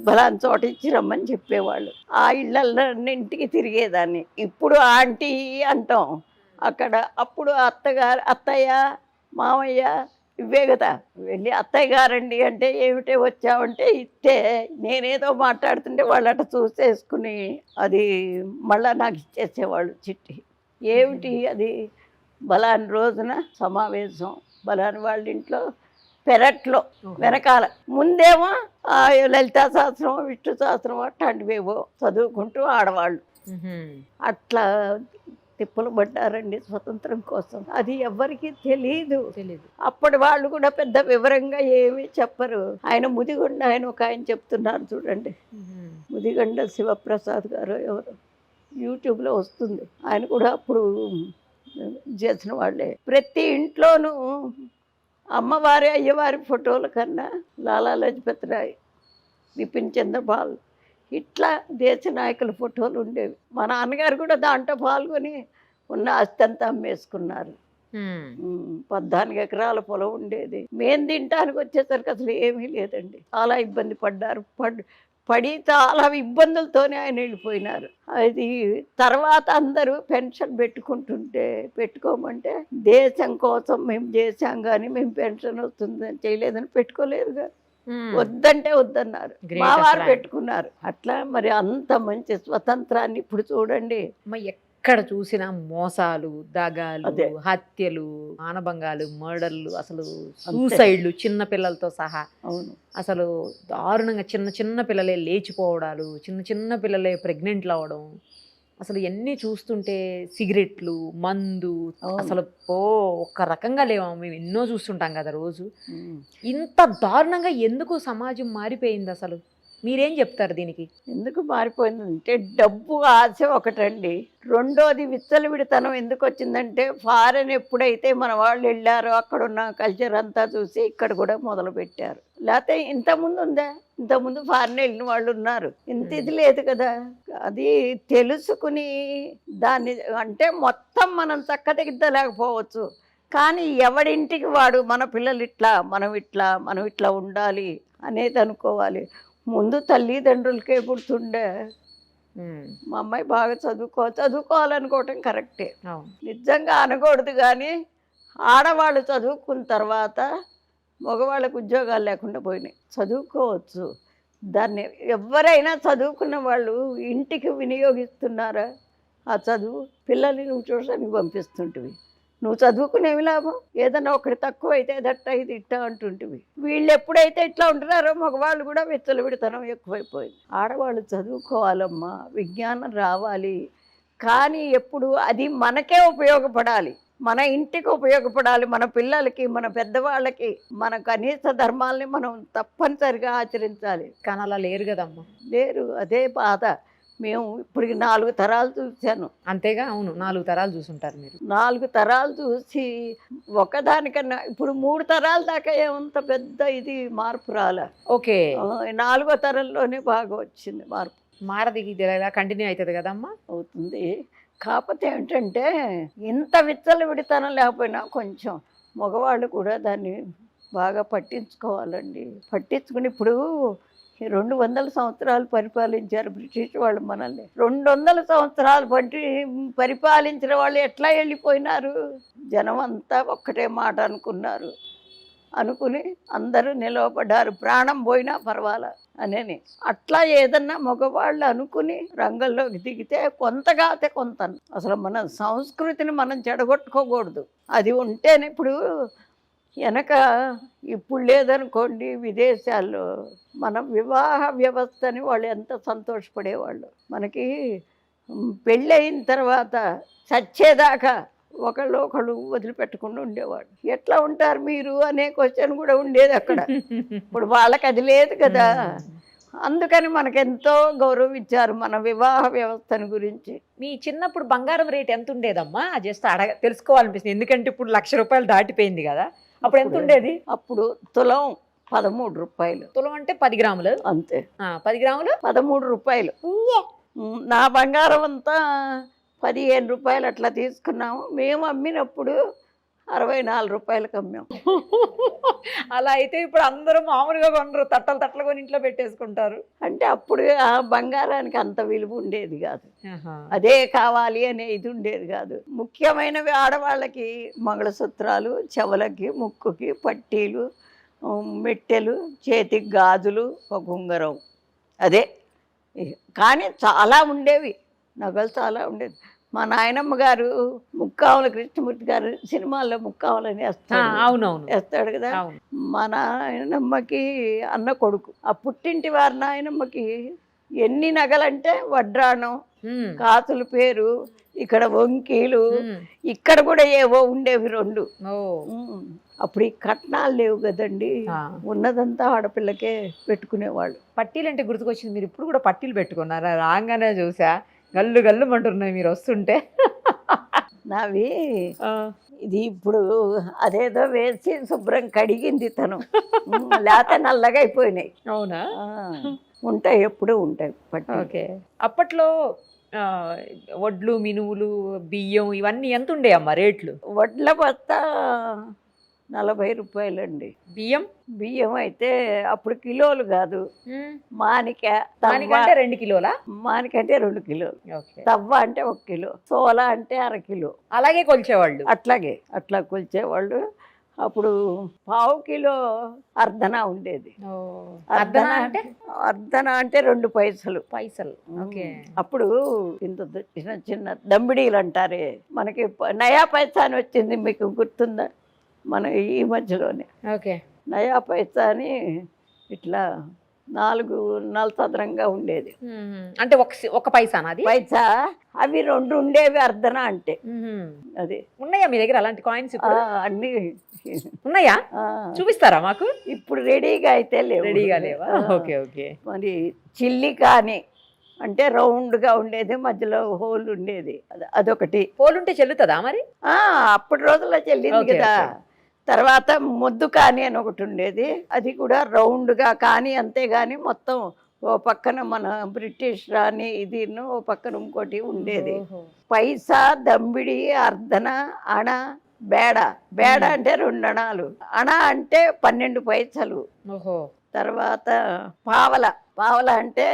S3: బలాన్ చోట ఇచ్చి రమ్మని చెప్పేవాళ్ళు. ఆ ఇళ్ళన్నింటికి తిరిగేదాన్ని. ఇప్పుడు ఆంటీ అంటాం అక్కడ. అప్పుడు అత్తయ్య మామయ్య ఇవే కదా. వెళ్ళి అత్తయ్య గారండి అంటే ఏమిటే వచ్చావంటే ఇస్తే నేనేదో మాట్లాడుతుంటే వాళ్ళు అట్లా చూసేసుకుని అది మళ్ళా నాకు ఇచ్చేసేవాళ్ళు చిట్టి. ఏమిటి అది? బలాని రోజున సమావేశం, బలాని వాళ్ళ ఇంట్లో పెరట్లో వెనకాల. ముందేమో లలితా శాస్త్రం, విష్ణు శాస్త్రం అట్లాంటివేవో చదువుకుంటూ ఆడవాళ్ళు అట్లా తిప్పలు పడ్డారండి స్వతంత్రం కోసం. అది ఎవరికి తెలీదు. అప్పటి వాళ్ళు కూడా పెద్ద వివరంగా ఏమీ చెప్పరు. ఆయన ముదిగొండ ఆయన ఒక ఆయన చెప్తున్నారు చూడండి, ముదిగొండ శివప్రసాద్ గారు ఎవరు, యూట్యూబ్లో వస్తుంది. ఆయన కూడా అప్పుడు చేసిన వాళ్ళే. ప్రతి ఇంట్లోనూ అమ్మవారి అయ్యవారి ఫోటోల కన్నా లాలా లజపతి రాయ్, బిపిన్ చంద్రపాల్ ఇట్లా దేశ నాయకుల ఫోటోలు ఉండేవి. మా నాన్నగారు కూడా దాంట్లో పాల్గొని ఉన్న ఆస్తి అంతా అమ్మేసుకున్నారు. 14 ఎకరాల పొలం ఉండేది. మేము తినటానికి వచ్చేసరికి అసలు ఏమీ లేదండి. చాలా ఇబ్బంది పడ్డారు. పడి చాలా ఇబ్బందులతోనే ఆయన వెళ్ళిపోయినారు. అది తర్వాత అందరూ పెన్షన్ పెట్టుకోమంటే దేశం కోసం మేము చేశాం కానీ మేము పెన్షన్ వస్తుందని చేయలేదని పెట్టుకోలేదుగా. వద్దంటే వద్దన్నారు. మా వారు పెట్టుకున్నారు. అట్లా మరి అంత మంచి స్వతంత్రాన్ని ఇప్పుడు చూడండి.
S2: ఎక్కడ చూసినా మోసాలు, దగాలు, హత్యలు, మానభంగాలు, మర్డర్లు, అసలు సూసైడ్లు చిన్న పిల్లలతో సహా.
S3: అవును,
S2: అసలు దారుణంగా చిన్న పిల్లలే లేచిపోవడాలు, చిన్న పిల్లలే ప్రెగ్నెంట్లు అవ్వడం. అసలు ఎన్ని చూస్తుంటే సిగరెట్లు, మందు, అసలు ఒక్క రకంగా లేవా? మేము ఎన్నో చూస్తుంటాం కదా రోజు. ఇంత దారుణంగా ఎందుకు సమాజం మారిపోయింది అసలు? మీరేం చెప్తారు దీనికి?
S3: ఎందుకు మారిపోయిందంటే డబ్బు ఆశ ఒకటండి. రెండోది విచ్చలవిడితనం ఎందుకు వచ్చిందంటే ఫారెన్ ఎప్పుడైతే మన వాళ్ళు వెళ్ళారో అక్కడున్న కల్చర్ అంతా చూసి ఇక్కడ కూడా మొదలు పెట్టారు. లేకపోతే ఇంతకుముందు ఉందా? ఇంతకుముందు ఫారెన్ వెళ్ళిన వాళ్ళు ఉన్నారు, ఇంత ఇది లేదు కదా. అది తెలుసుకుని దాన్ని అంటే మొత్తం మనం చక్కదిద్దలేకపోవచ్చు, కానీ ఎవడింటికి వాడు మన పిల్లలు ఇట్లా మనం ఇట్లా ఉండాలి అనేది అనుకోవాలి. ముందు తల్లిదండ్రులకే గుర్తుండే మా అమ్మాయి బాగా చదువుకోవాలనుకోవటం కరెక్టే, నిజంగా అనకూడదు. కానీ ఆడవాళ్ళు చదువుకున్న తర్వాత మగవాళ్ళకు ఉద్యోగాలు లేకుండా పోయినాయి. చదువుకోవచ్చు, దాన్ని ఎవరైనా చదువుకున్న వాళ్ళు ఇంటికి వినియోగిస్తున్నారా? ఆ చదువు పిల్లల్ని నువ్వు ట్యూషన్కి పంపిస్తుంటివి, నువ్వు చదువుకునేవి లాభం. ఏదన్నా ఒకటి తక్కువ అయితే దట్ట ఇది ఇట్ట అంటుంటివి. వీళ్ళు ఎప్పుడైతే ఇట్లా ఉంటున్నారో మగవాళ్ళు కూడా విచ్చలవిడితనం ఎక్కువైపోయింది. ఆడవాళ్ళు చదువుకోవాలమ్మా, విజ్ఞానం రావాలి, కానీ ఎప్పుడు అది మనకే ఉపయోగపడాలి, మన ఇంటికి ఉపయోగపడాలి, మన పిల్లలకి, మన పెద్దవాళ్ళకి, మన కనీస ధర్మాలని మనం తప్పనిసరిగా ఆచరించాలి.
S2: కానీ అలా లేరు కదమ్మా.
S3: లేరు, అదే బాధ. మేము ఇప్పటికి 4 తరాలు చూశాను.
S2: అంతేగా? అవును, 4 తరాలు చూసుంటారు మీరు.
S3: 4 తరాలు చూసి ఒకదానికన్నా ఇప్పుడు 3 తరాల దాకా ఏమంత పెద్ద ఇది మార్పు రాలే.
S2: ఓకే,
S3: 4వ తరంలోనే బాగా వచ్చింది మార్పు.
S2: మారది, ఇది ఎలా కంటిన్యూ అవుతుంది కదమ్మా?
S3: అవుతుంది. కాకపోతే ఏంటంటే ఇంత విచ్చలవిడితనం లేకపోయినా కొంచెం మగవాళ్ళు కూడా దాన్ని బాగా పట్టించుకోవాలండి. పట్టించుకుని ఇప్పుడు 200 సంవత్సరాలు పరిపాలించారు బ్రిటిష్ వాళ్ళు మనల్ని. 200 సంవత్సరాలు పరిపాలించిన వాళ్ళు ఎట్లా వెళ్ళిపోయినారు? జనం అంతా ఒక్కటే మాట అనుకుని అందరూ నిలవబడ్డారు, ప్రాణం పోయినా పర్వాలా అని. అట్లా ఏదన్నా మగవాళ్ళు అనుకుని రంగంలోకి దిగితే కొంతగాతే కొంత. అసలు మన సంస్కృతిని మనం చెడగొట్టుకోకూడదు. అది ఉంటేనే ఇప్పుడు వెనక ఇప్పుడు లేదనుకోండి, విదేశాల్లో మన వివాహ వ్యవస్థని వాళ్ళు ఎంత సంతోషపడేవాళ్ళు. మనకి పెళ్ళి అయిన తర్వాత చచ్చేదాకా ఒకళ్ళు వదిలిపెట్టకుండా ఉండేవాడు. ఎట్లా ఉంటారు మీరు అనే క్వశ్చన్ కూడా ఉండేది అక్కడ. ఇప్పుడు వాళ్ళకి అది లేదు కదా, అందుకని మనకెంతో గౌరవం ఇచ్చారు మన వివాహ వ్యవస్థను గురించి.
S2: మీ చిన్నప్పుడు బంగారం రేట్ ఎంత ఉండేదమ్మా? జస్ట్ తెలుసుకోవాలనిపిస్తుంది, ఎందుకంటే ఇప్పుడు ₹1,00,000 దాటిపోయింది కదా. అప్పుడు ఎంత ఉండేది?
S3: అప్పుడు తులం 13 రూపాయలు.
S2: తులం అంటే 10 గ్రాములు
S3: అంతే.
S2: 10 గ్రాములు
S3: 13 రూపాయలు. నా బంగారం అంతా 15 రూపాయలు అట్లా తీసుకున్నాము. మేము అమ్మినప్పుడు 64 రూపాయలకు అమ్మాము.
S2: అలా అయితే ఇప్పుడు అందరూ మామూలుగా కొనరు, తట్టలు కొని ఇంట్లో పెట్టేసుకుంటారు.
S3: అంటే అప్పుడు ఆ బంగారానికి అంత విలువ ఉండేది కాదు, అదే కావాలి అనే ఇది ఉండేది కాదు. ముఖ్యమైనవి ఆడవాళ్ళకి మంగళసూత్రాలు, చెవులకి, ముక్కుకి పట్టీలు, మెట్టెలు, చేతికి గాజులు, ఒక ఉంగరం, అదే. కానీ చాలా ఉండేవి, నగలు చాలా ఉండేది. మా నాయనమ్మ గారు ముక్కావుల కృష్ణమూర్తి గారు సినిమాల్లో ముక్కావులని వేస్తాడు కదా. మా నాయనమ్మకి అన్న కొడుకు, ఆ పుట్టింటి వారి నాయనమ్మకి ఎన్ని నగలంటే వడ్రాణం, కాసుల పేరు, ఇక్కడ వంకీలు, ఇక్కడ కూడా ఏవో ఉండేవి 2. అప్పుడు ఈ కట్నాలు లేవు కదండి, ఉన్నదంతా ఆడపిల్లకే పెట్టుకునేవాళ్ళు.
S2: పట్టీలు అంటే గుర్తుకొచ్చింది, మీరు ఇప్పుడు కూడా పట్టీలు పెట్టుకున్నారా? రాగానే చూసా గల్లు మంటున్నాయి మీరు వస్తుంటే.
S3: నావి ఇది ఇప్పుడు అదేదో వేసి శుభ్రం కడిగింది తను, లేత నల్లగా అయిపోయినాయి.
S2: అవునా?
S3: ఉంటాయి, ఎప్పుడు ఉంటాయి పట్టు.
S2: ఓకే. అప్పట్లో వడ్లు, మినువులు, బియ్యం ఇవన్నీ ఎంత ఉండే అమ్మా రేట్లు?
S3: వడ్ల బస్తా 40 రూపాయలండి. బియ్యం అయితే అప్పుడు కిలోలు కాదు, మానిక
S2: అంటే 2 కిలోలా?
S3: మానిక అంటే 2 కిలోలు, తవ్వ అంటే 1 కిలో, సోల అంటే అర కిలో.
S2: అలాగే కొలిచేవాళ్ళు?
S3: అట్లా కొలిచేవాళ్ళు. అప్పుడు పావు కిలో అర్ధన ఉండేది. అర్ధన అంటే 2 పైసలు. అప్పుడు ఇంత చిన్న దంబిడీలు అంటారే, మనకి నయా పైసా అని వచ్చింది, మీకు గుర్తుందా? మన ఈ మధ్యలోనే నయా పైసా అని ఇట్లా 4 చదరంగా ఉండేది.
S2: అంటే ఒక పైసా?
S3: పైసా అవి 2 ఉండేవి అర్ధన అంటే. అది
S2: ఉన్నాయా మీ దగ్గర అలాంటి కాయిన్స్?
S3: అన్ని
S2: ఉన్నాయా? చూపిస్తారా మాకు?
S3: ఇప్పుడు రెడీగా అయితే లేవు.
S2: రెడీగా లేవా? ఓకే.
S3: మరి చిల్లి కానీ అంటే రౌండ్గా ఉండేది, మధ్యలో హోల్ ఉండేది, అదొకటి.
S2: హోల్ ఉంటే చెల్లుతుందా మరి?
S3: అప్పటి రోజుల్లో చెల్లింది కదా. తర్వాత మొద్దు కాని అని ఒకటి ఉండేది, అది కూడా రౌండ్గా కానీ అంతేగాని మొత్తం ఓ పక్కన మన బ్రిటిష్ రాణి ఇది ఓ పక్కన ఇంకోటి ఉండేది. పైసా, దంబిడి, అర్ధన, అణ, బేడ. బేడ అంటే 2 అణాలు, అణ అంటే 12 పైసలు.
S2: ఓహో.
S3: తర్వాత పావల. పావల అంటే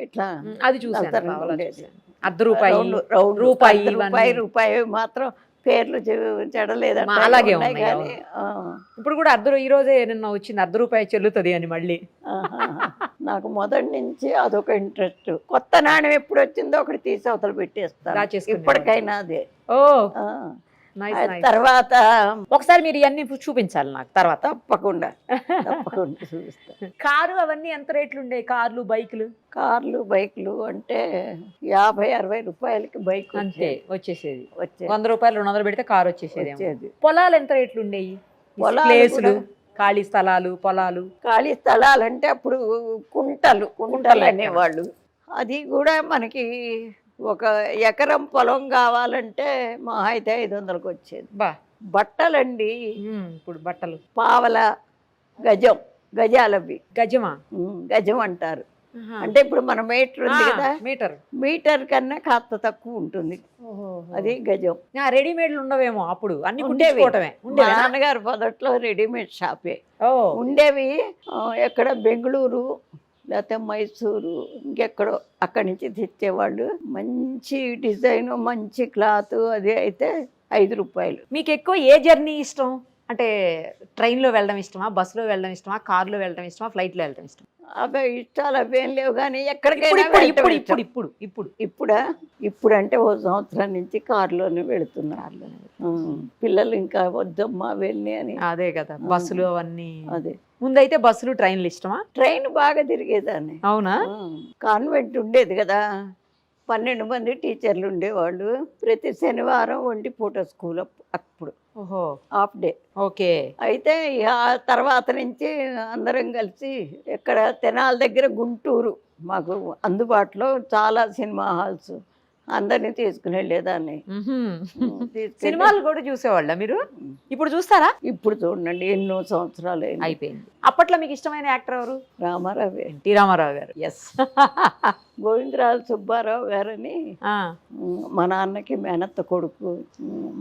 S3: ఇట్లా
S2: అది చూసాను,
S3: నల్లతనం
S2: పావలా
S3: ఉండేది.
S2: చూసాను. అర్ధ రూపాయి,
S3: రౌండ్
S2: రూపాయి,
S3: రూపాయి రూపాయి మాత్రం పేర్లు చెడలేదంటే
S2: అలాగే
S3: ఉన్నాయి
S2: ఉన్నాయి,
S3: కానీ
S2: ఇప్పుడు కూడా ఈ రోజే నిన్న వచ్చింది అర్ధ రూపాయి చెల్లుతుంది అని మళ్ళీ.
S3: నాకు మొదటి నుంచి అదొక ఇంట్రెస్ట్. కొత్త నాణ్యం ఎప్పుడు వచ్చిందో ఒకటి తీసి అవతల పెట్టేస్తాను
S2: దాచేసుకునేవారు.
S3: ఇప్పటికైనా అదే.
S2: ఓ
S3: ఆ.
S2: నైస్,
S3: ఆ
S2: నైస్.
S3: తర్వాత
S2: ఒకసారి మీరు ఇవన్నీ చూపించాలి నాకు తర్వాత.
S3: తప్పకుండా తప్పకుండా చూపిస్తాను.
S2: కారు అవన్నీ ఎంత రేట్లు ఉండే? కార్లు, బైకులు?
S3: కార్లు, బైకులు అంటే 50-60 రూపాయలకి బైక్
S2: అంతే వచ్చేసేది.
S3: వచ్చేది.
S2: 100 రూపాయలు 200 పెడితే కారు వచ్చేసేది.
S3: వచ్చేది.
S2: పొలాలు ఎంత రేట్లు ఉండేవి?
S3: పొలాలు
S2: ప్లేసులు,
S3: కూడా-
S2: ఖాళీ స్థలాలు, పొలాలు.
S3: ఖాళీ స్థలాలంటే అప్పుడు కుంటలు
S2: కుంటలు
S3: అనేవాళ్ళు. అది కూడా మనకి 1 ఎకరం పొలం కావాలంటే మా అయితే 500కి వచ్చేది.
S2: బా.
S3: బట్టలండి
S2: ఇప్పుడు బట్టలు
S3: పావల, గజం, గజాలవి.
S2: గజమా?
S3: గజం అంటారు. అంటే ఇప్పుడు మన మీటర్ ఉంది కదా,
S2: మీటర్.
S3: మీటర్ కన్నా కాస్త తక్కువ ఉంటుంది, అది గజం.
S2: రెడీమేడ్లు ఉండవేమో అప్పుడు, అన్ని
S3: ఉండేవి.
S2: కుట్టించుకోవటమే.
S3: మా నాన్నగారు మొదట్లో రెడీమేడ్ షాపే ఉండేవి. ఎక్కడ బెంగళూరు లేకపోతే మైసూరు ఇంకెక్కడో అక్కడి నుంచి తెచ్చేవాళ్ళు. మంచి డిజైన్, మంచి క్లాత్, అది అయితే 5 రూపాయలు.
S2: మీకు ఎక్కువ ఏ జర్నీ ఇష్టం? అంటే ట్రైన్లో వెళ్ళడం ఇష్టమా, బస్సులో వెళ్ళడం ఇష్టమా, కార్లో వెళ్ళడం ఇష్టమా, ఫ్లైట్లో వెళ్ళడం ఇష్టమా?
S3: అవే ఇష్టాలు అవేం లేవు కానీ ఎక్కడికైనా ఇప్పుడు అంటే 1 సంవత్సరం నుంచి కారులోనే వెళుతున్నారు. పిల్లలు ఇంకా వద్దమ్మా వెళ్ళి అని.
S2: అదే కదా, బస్సులు అవన్నీ.
S3: అదే
S2: ముందైతే బస్సులు, ట్రైన్లు ఇష్టమా?
S3: ట్రైన్ బాగా తిరిగేదాన్ని.
S2: అవునా?
S3: కాన్వెంట్ ఉండేది కదా, 12 మంది టీచర్లు ఉండేవాళ్ళు. ప్రతి శనివారం 1 పూట స్కూల్ అప్పుడు.
S2: ఓహో.
S3: Half day.
S2: ఓకే.
S3: అయితే ఆ తర్వాత నుంచి అందరం కలిసి ఎక్కడ తెనాల దగ్గర గుంటూరు మాకు అందుబాటులో చాలా సినిమా హాల్స్, అందరినీ తీసుకుని వెళ్ళేదాన్ని.
S2: సినిమాలు కూడా చూసేవాళ్ళ మీరు? ఇప్పుడు చూస్తారా?
S3: ఇప్పుడు చూడండి, ఎన్నో సంవత్సరాలు
S2: అయిపోయింది. అప్పట్లో మీకు ఇష్టమైన యాక్టర్ ఎవరు?
S3: రామారావు.
S2: ఎన్టీ రామారావు గారు. ఎస్.
S3: గోవిందరాజు సుబ్బారావు గారని మా నాన్నకి మేనత్త కొడుకు,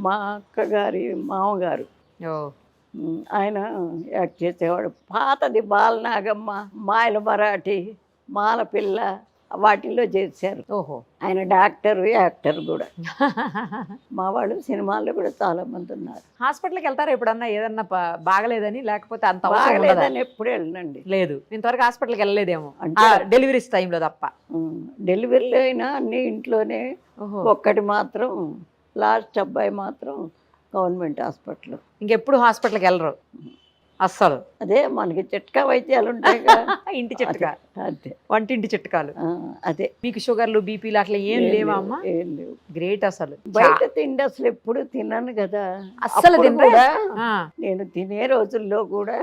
S3: మా అక్కగారి మామగారు. ఆయన యాక్ట్ చేసేవాడు. పాతది బాలనాగమ్మ, మాయల మరాఠీ, మాలపిల్ల వాటిల్లో చేశారు.
S2: ఓహో.
S3: ఆయన డాక్టర్, యాక్టర్ కూడా. మా వాళ్ళు సినిమాల్లో కూడా చాలా మంది ఉన్నారు.
S2: హాస్పిటల్కి వెళ్తారా ఎప్పుడన్నా? ఏదన్నా బాగలేదని, లేకపోతే అంత
S3: బాగలేదని ఎప్పుడు వెళ్ళండి.
S2: లేదు, ఇంతవరకు హాస్పిటల్కి వెళ్ళలేదేమో, అంటే డెలివరీస్ టైంలో తప్ప.
S3: డెలివరీలో అయినా అన్ని ఇంట్లోనే. ఒక్కటి మాత్రం లాస్ట్ అబ్బాయి మాత్రం గవర్నమెంట్ హాస్పిటల్.
S2: ఇంకెప్పుడు హాస్పిటల్కి వెళ్ళరు అస్సలు.
S3: అదే మనకి చిట్కా వైద్యాలు ఉంటాయి,
S2: ఇంటి చిట్కా.
S3: అదే
S2: వంటింటి చిట్కాలు.
S3: అదే.
S2: మీకు షుగర్లు, బీపీలు అట్లా ఏం లేవా అమ్మా?
S3: ఏం లేవు.
S2: గ్రేట్. అసలు
S3: బయట తిండి అసలు ఎప్పుడు తిన్నాను కదా,
S2: అస్సలు
S3: కూడా నేను తినే రోజుల్లో కూడా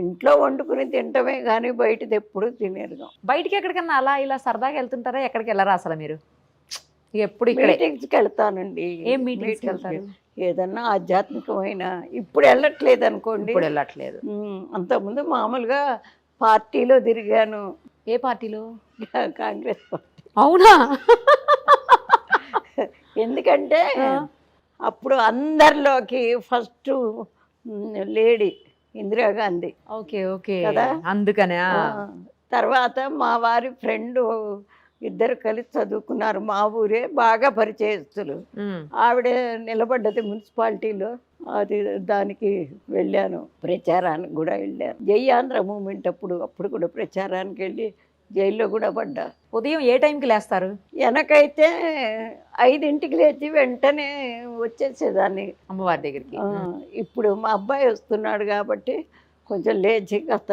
S3: ఇంట్లో వండుకుని తింటమే కానీ బయటది ఎప్పుడు తినేరుగా.
S2: బయటికి ఎక్కడికన్నా అలా ఇలా సరదాగా వెళ్తుంటారా? ఎక్కడికి వెళ్ళరా అసలు మీరు? ఎప్పుడు
S3: మీటింగ్స్కి వెళ్తానండి.
S2: ఏం మీటింగ్స్కి వెళ్తారు?
S3: ఏదన్నా ఆధ్యాత్మికమైన. ఇప్పుడు వెళ్ళట్లేదు అనుకోండి.
S2: ఇప్పుడు వెళ్ళట్లేదు.
S3: అంతకుముందు మామూలుగా పార్టీలో తిరిగాను.
S2: ఏ పార్టీలో?
S3: కాంగ్రెస్ పార్టీ.
S2: అవునా?
S3: ఎందుకంటే అప్పుడు అందరిలోకి first lady Indira Gandhi.
S2: Okay okay
S3: కదా,
S2: అందుకనే.
S3: తర్వాత మా వారి ఫ్రెండ్ 2 కలిసి చదువుకున్నారు, మా ఊరే, బాగా పరిచయస్తులు. ఆవిడ నిలబడ్డది మున్సిపాలిటీలో, అది దానికి వెళ్ళాను. ప్రచారానికి కూడా వెళ్ళాను. జై ఆంధ్ర మూమెంట్ అప్పుడు కూడా ప్రచారానికి వెళ్ళి జైల్లో కూడా పడ్డా.
S2: ఉదయం ఏ టైంకి లేస్తారు?
S3: వెనకైతే 5ంటికి లేచి వెంటనే వచ్చేసేదాన్ని
S2: అమ్మవారి దగ్గరికి.
S3: ఇప్పుడు మా అబ్బాయి వస్తున్నాడు కాబట్టి కొంచెం లేచి కాస్త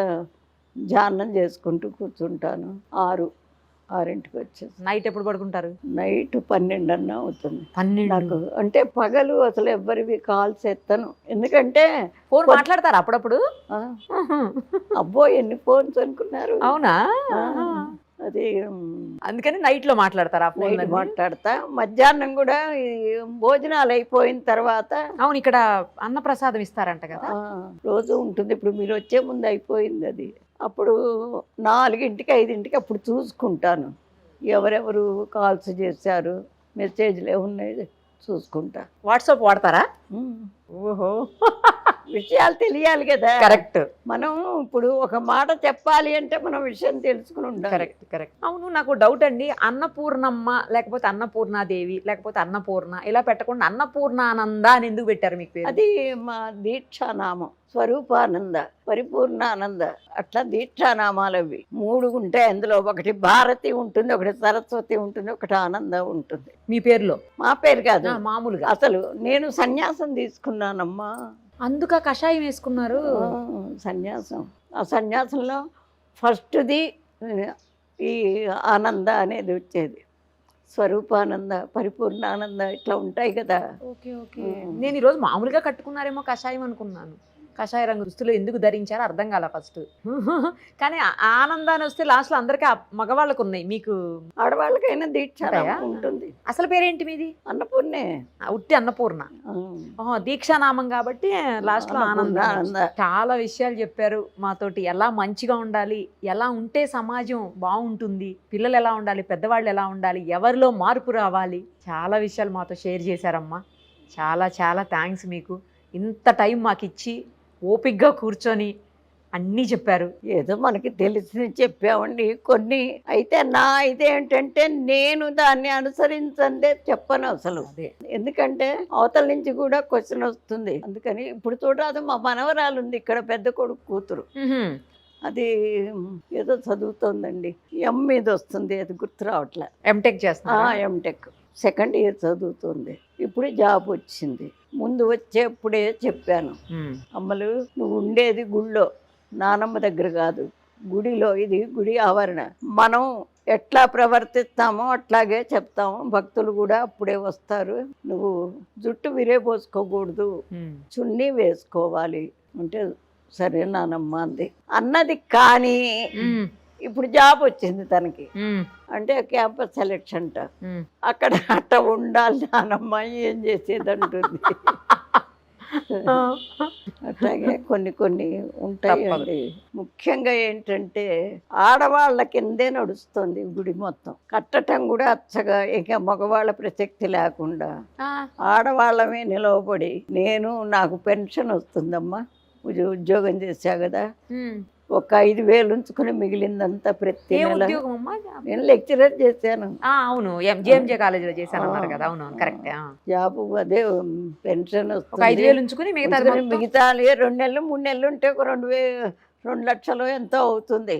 S3: ధ్యానం చేసుకుంటూ కూర్చుంటాను. 6ంటికి వచ్చేసి.
S2: నైట్ ఎప్పుడు పడుకుంటారు?
S3: నైట్ 12 అన్నా అవుతుంది.
S2: 12
S3: నాకు. అంటే పగలు అసలు ఎవ్వరివి కాల్స్ ఎత్తను, ఎందుకంటే
S2: ఫోన్ మాట్లాడతారు అప్పుడప్పుడు?
S3: అబ్బో ఎన్ని ఫోన్స్ అనుకున్నారు.
S2: అవునా?
S3: అది
S2: అందుకని నైట్ లో మాట్లాడతారు ఆ ఫోన్
S3: నైట్ మాట్లాడతా. మధ్యాహ్నం కూడా ఈ భోజనాలు అయిపోయిన తర్వాత
S2: అవును, ఇక్కడ అన్నప్రసాదం ఇస్తారంట కదా.
S3: రోజు ఉంటుంది. ఇప్పుడు మీరు వచ్చే ముందు అయిపోయింది అది. అప్పుడు 4ంటికి 5ంటికి అప్పుడు చూసుకుంటాను ఎవరెవరు కాల్స్ చేశారు, మెసేజ్లు ఏమున్నాయి చూసుకుంటా.
S2: వాట్సాప్ వాడతారా?
S3: ఓహో, విషయాలు తెలియాలి కదా.
S2: కరెక్ట్.
S3: మనం ఇప్పుడు ఒక మాట చెప్పాలి అంటే మనం విషయం తెలుసుకుని ఉండాలి.
S2: Correct correct. అవును, నాకు డౌట్ అండి, అన్నపూర్ణమ్మ లేకపోతే అన్నపూర్ణాదేవి లేకపోతే అన్నపూర్ణ ఇలా పెట్టకుండా అన్నపూర్ణానంద అని ఎందుకు పెట్టారు మీకు పేరు?
S3: అది మా దీక్షానామం. స్వరూపానంద, పరిపూర్ణానంద, అట్లా దీక్షానామాలు అవి 3 ఉంటాయి. అందులో ఒకటి భారతి ఉంటుంది, ఒకటి సరస్వతి ఉంటుంది, ఒకటి ఆనంద ఉంటుంది.
S2: మీ పేరులో?
S3: మా పేరు కాదు,
S2: మామూలుగా.
S3: అసలు నేను సన్యాసం తీసుకున్నానమ్మా.
S2: అందుక కషాయం వేసుకున్నారు?
S3: సన్యాసం. ఆ సన్యాసంలో ఫస్ట్ది ఈ ఆనంద అనేది వచ్చేది. స్వరూపానంద, పరిపూర్ణానంద ఇట్లా ఉంటాయి కదా.
S2: Okay okay. నేను ఈరోజు మామూలుగా కట్టుకున్నారేమో కషాయం అనుకున్నాను. కషాయ రంగు దుస్తులు ఎందుకు ధరించారో అర్థం కాల ఫస్ట్. కానీ ఆనందాన్ని వస్తే లాస్ట్ లో అందరికీ మగవాళ్ళకు ఉన్నాయి, మీకు
S3: ఆడవాళ్ళకైనా దీక్ష ఉంటుంది.
S2: అసలు పేరేంటి మీది?
S3: అన్నపూర్ణే.
S2: ఉట్టి అన్నపూర్ణ. దీక్షానామం కాబట్టి లాస్ట్ లో ఆనంద. చాలా విషయాలు చెప్పారు మాతోటి. ఎలా మంచిగా ఉండాలి, ఎలా ఉంటే సమాజం బాగుంటుంది, పిల్లలు ఎలా ఉండాలి, పెద్దవాళ్ళు ఎలా ఉండాలి, ఎవరిలో మార్పు రావాలి, చాలా విషయాలు మాతో షేర్ చేశారమ్మా. చాలా చాలా థ్యాంక్స్ మీకు. ఇంత టైం మాకు ఇచ్చి ఓపిక్గా కూర్చొని అన్నీ చెప్పారు.
S3: ఏదో మనకి తెలిసి చెప్పామండి కొన్ని. అయితే నా ఇదేంటంటే నేను దాన్ని అనుసరించందే చెప్పను అసలు. ఎందుకంటే అవతల నుంచి కూడా క్వశ్చన్ వస్తుంది. అందుకని ఇప్పుడు చూడరాదు, మా మనవరాలు ఉంది ఇక్కడ, పెద్ద కొడుకు కూతురు. అది ఏదో చదువుతోందండి, మీద వస్తుంది, అది గుర్తు రావట్లే.
S2: ఎంటెక్ చేస్తా.
S3: ఎంటెక్ 2nd ఇయర్ చదువుతుంది. ఇప్పుడు జాబ్ వచ్చింది. ముందు వచ్చేప్పుడే చెప్పాను, అమ్మలు నువ్వు ఉండేది గుళ్ళో, నానమ్మ దగ్గర కాదు, గుడిలో. ఇది గుడి ఆవరణ. మనం ఎట్లా ప్రవర్తిస్తామో అట్లాగే చెప్తాము. భక్తులు కూడా అప్పుడే వస్తారు. నువ్వు జుట్టు విరేపోసుకోకూడదు, చున్నీ వేసుకోవాలి అంటే సరే నానమ్మ అంది. అన్నది కానీ ఇప్పుడు జాబ్ వచ్చింది తనకి, అంటే క్యాంపస్ సెలెక్షన్ అంట. అక్కడ అట్ట ఉండాలి నానమ్మ, ఏం చేసేది అంటుంది. అట్లాగే కొన్ని కొన్ని ఉంటాయండి. ముఖ్యంగా ఏంటంటే ఆడవాళ్ళ కిందే నడుస్తుంది గుడి మొత్తం. కట్టడం కూడా అచ్చగా, ఇక మగవాళ్ళ ప్రసక్తి లేకుండా ఆడవాళ్ళమే నిలవబడి, నాకు పెన్షన్ వస్తుందమ్మా, ఉద్యోగం చేశా కదా, ఒక 5,000 ఉంచుకుని మిగిలిందంతా ప్రతి నెల. నేను లెక్చరర్ చేశాను.
S2: అవును, జేఎంజే కాలేజీలో చేశాను కదా. అవును కరెక్ట్.
S3: జాబ్ అదే పెన్షన్ వస్తుంది.
S2: 5,000 ఉంచుకుని మిగతా
S3: 2 నెలలు 3 నెలలు ఉంటే ఒక 2 లక్షలు ఎంతో అవుతుంది.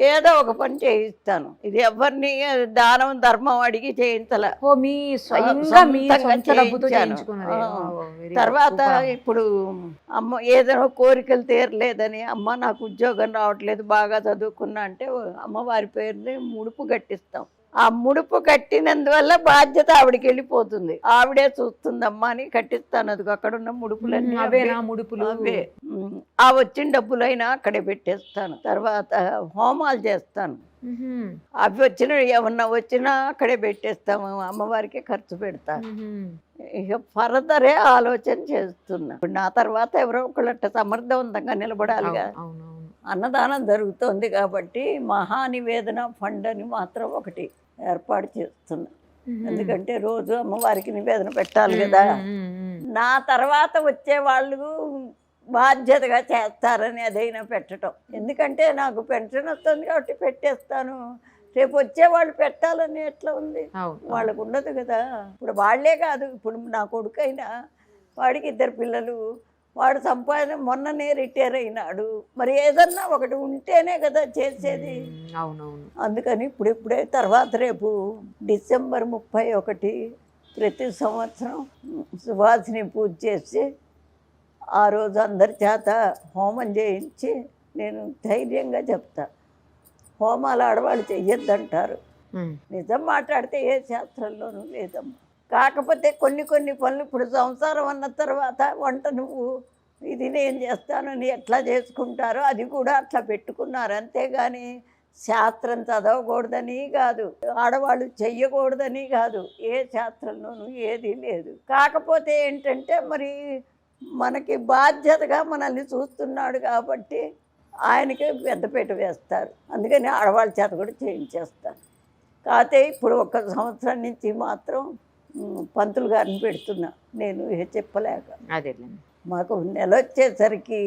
S3: ఏదో ఒక పని చేయిస్తాను. ఇది ఎవరిని దానం ధర్మం అడిగి చేయించాల, తర్వాత ఇప్పుడు అమ్మ ఏదైనా కోరికలు తీరలేదని, అమ్మ నాకు ఉద్యోగం రావట్లేదు, బాగా చదువుకున్నా అంటే అమ్మవారి పేరుని ముడుపు కట్టిస్తాం. ఆ ముడుపు కట్టినందువల్ల బాధ్యత ఆవిడకి వెళ్ళిపోతుంది. ఆవిడే చూస్తుందమ్మా అని కట్టిస్తాను. అది అక్కడ ఉన్న ముడుపులన్నీ అవే. ఆ వచ్చిన డబ్బులైనా అక్కడే పెట్టేస్తాను. తర్వాత హోమాలు చేస్తాను. అవి ఏమన్నా వచ్చినా అక్కడే పెట్టేస్తాము. అమ్మవారికి ఖర్చు పెడతాను. ఇక ఫర్దరే ఆలోచన చేస్తున్నా. ఇప్పుడు నా తర్వాత ఎవరో ఒకళ్ళ సమర్థవంతంగా నిలబడాలిగా. అన్నదానం జరుగుతోంది కాబట్టి మహానివేదన ఫండ్ అని మాత్రం ఒకటి ఏర్పాటు చేస్తున్నా. ఎందుకంటే రోజు అమ్మవారికి నివేదన పెట్టాలి కదా. నా తర్వాత వచ్చే వాళ్ళు బాధ్యతగా చేస్తారని అదైనా పెట్టడం. ఎందుకంటే నాకు పెన్షన్ వస్తుంది కాబట్టి పెట్టేస్తాను. రేపు వచ్చేవాళ్ళు పెట్టాలని ఎట్లా ఉంది, వాళ్ళకు ఉండదు కదా. ఇప్పుడు వాళ్లే కాదు, ఇప్పుడు నా కొడుకైనా వాడికి 2 పిల్లలు, వాడు సంపాదన మొన్ననే రిటైర్ అయినాడు. మరి ఏదన్నా ఒకటి ఉంటేనే కదా చేసేది.
S2: అవునవును.
S3: అందుకని ఇప్పుడే తర్వాత రేపు డిసెంబర్ 31 ప్రతి సంవత్సరం సువాసిని పూజ చేసి ఆ రోజు అందరి చేత హోమం చేయించి నేను ధైర్యంగా చెప్తా. హోమాలు ఆడవాళ్ళు చెయ్యొద్దంటారు. నిజం మాట్లాడితే ఏ శాస్త్రంలోనూ లేదమ్మా. కాకపోతే కొన్ని పనులు ఇప్పుడు సంసారం అన్న తర్వాత వంట నువ్వు ఇది నేను చేస్తానని ఎట్లా చేసుకుంటారో అది కూడా అట్లా పెట్టుకున్నారు. అంతేగాని శాస్త్రం చదవకూడదని కాదు, ఆడవాళ్ళు చెయ్యకూడదని కాదు, ఏ శాస్త్రంలోనూ ఏదీ లేదు. కాకపోతే ఏంటంటే మరి మనకి బాధ్యతగా మనల్ని చూస్తున్నాడు కాబట్టి ఆయనకి పెద్దపీట వేస్తారు. అందుకని ఆడవాళ్ళ చేత కూడా చేయించేస్తారు. కాకపోతే ఇప్పుడు 1 సంవత్సరం నుంచి మాత్రం పంతులు గారిని పెడుతున్నా నేను చెప్పలేక.
S2: అదే
S3: మాకు నెల వచ్చేసరికి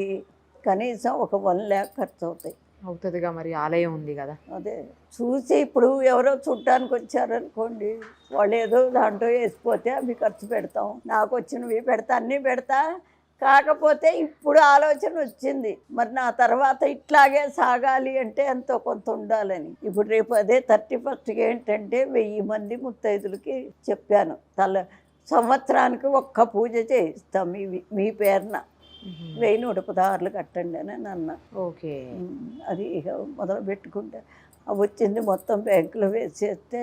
S3: కనీసం ఒక 1 lakh ఖర్చు అవుతాయి.
S2: అవుతుందిగా, మరి ఆలయం ఉంది కదా.
S3: అదే చూసి ఇప్పుడు ఎవరో చుట్టానికి వచ్చారనుకోండి, వాళ్ళు ఏదో దాంట్లో వేసిపోతే అవి ఖర్చు పెడతాం, నాకు వచ్చినవి పెడతా, అన్నీ పెడతా. కాకపోతే ఇప్పుడు ఆలోచన వచ్చింది, మరి నా తర్వాత ఇట్లాగే సాగాలి అంటే ఎంతో కొంత ఉండాలని. ఇప్పుడు రేపు అదే 31st ఏంటంటే 1000 మంది ముత్తైదులకి చెప్పాను, సంవత్సరానికి 1 పూజ చేయిస్తాం మీ పేరున, 1116 కట్టండి అని అన్నా.
S2: ఓకే,
S3: అది మొదలు పెట్టుకుంటే వచ్చింది మొత్తం బ్యాంకులో వేసేస్తే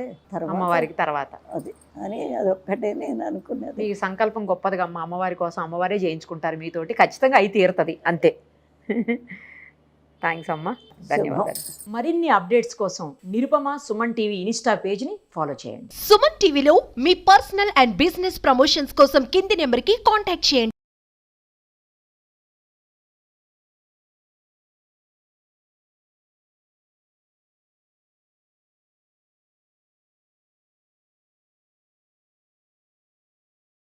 S2: అమ్మవారికి తర్వాత
S3: అది అని అదొక్కటే నేను అనుకున్నది.
S2: మీ సంకల్పం గొప్పదిగా అమ్మ, అమ్మవారి కోసం అమ్మవారే చేయించుకుంటారు మీతోటి, ఖచ్చితంగా అయి తీరుతుంది అంతే. థ్యాంక్స్ అమ్మ, ధన్యవాదాలు. మరిన్ని అప్డేట్స్ కోసం నిరుపమ సుమన్ టీవీ ఇన్స్టా పేజ్ని ఫాలో చేయండి.
S1: సుమన్ టీవీలో మీ పర్సనల్ అండ్ బిజినెస్ ప్రమోషన్స్ కోసం కింది నెంబర్కి కాంటాక్ట్ చేయండి.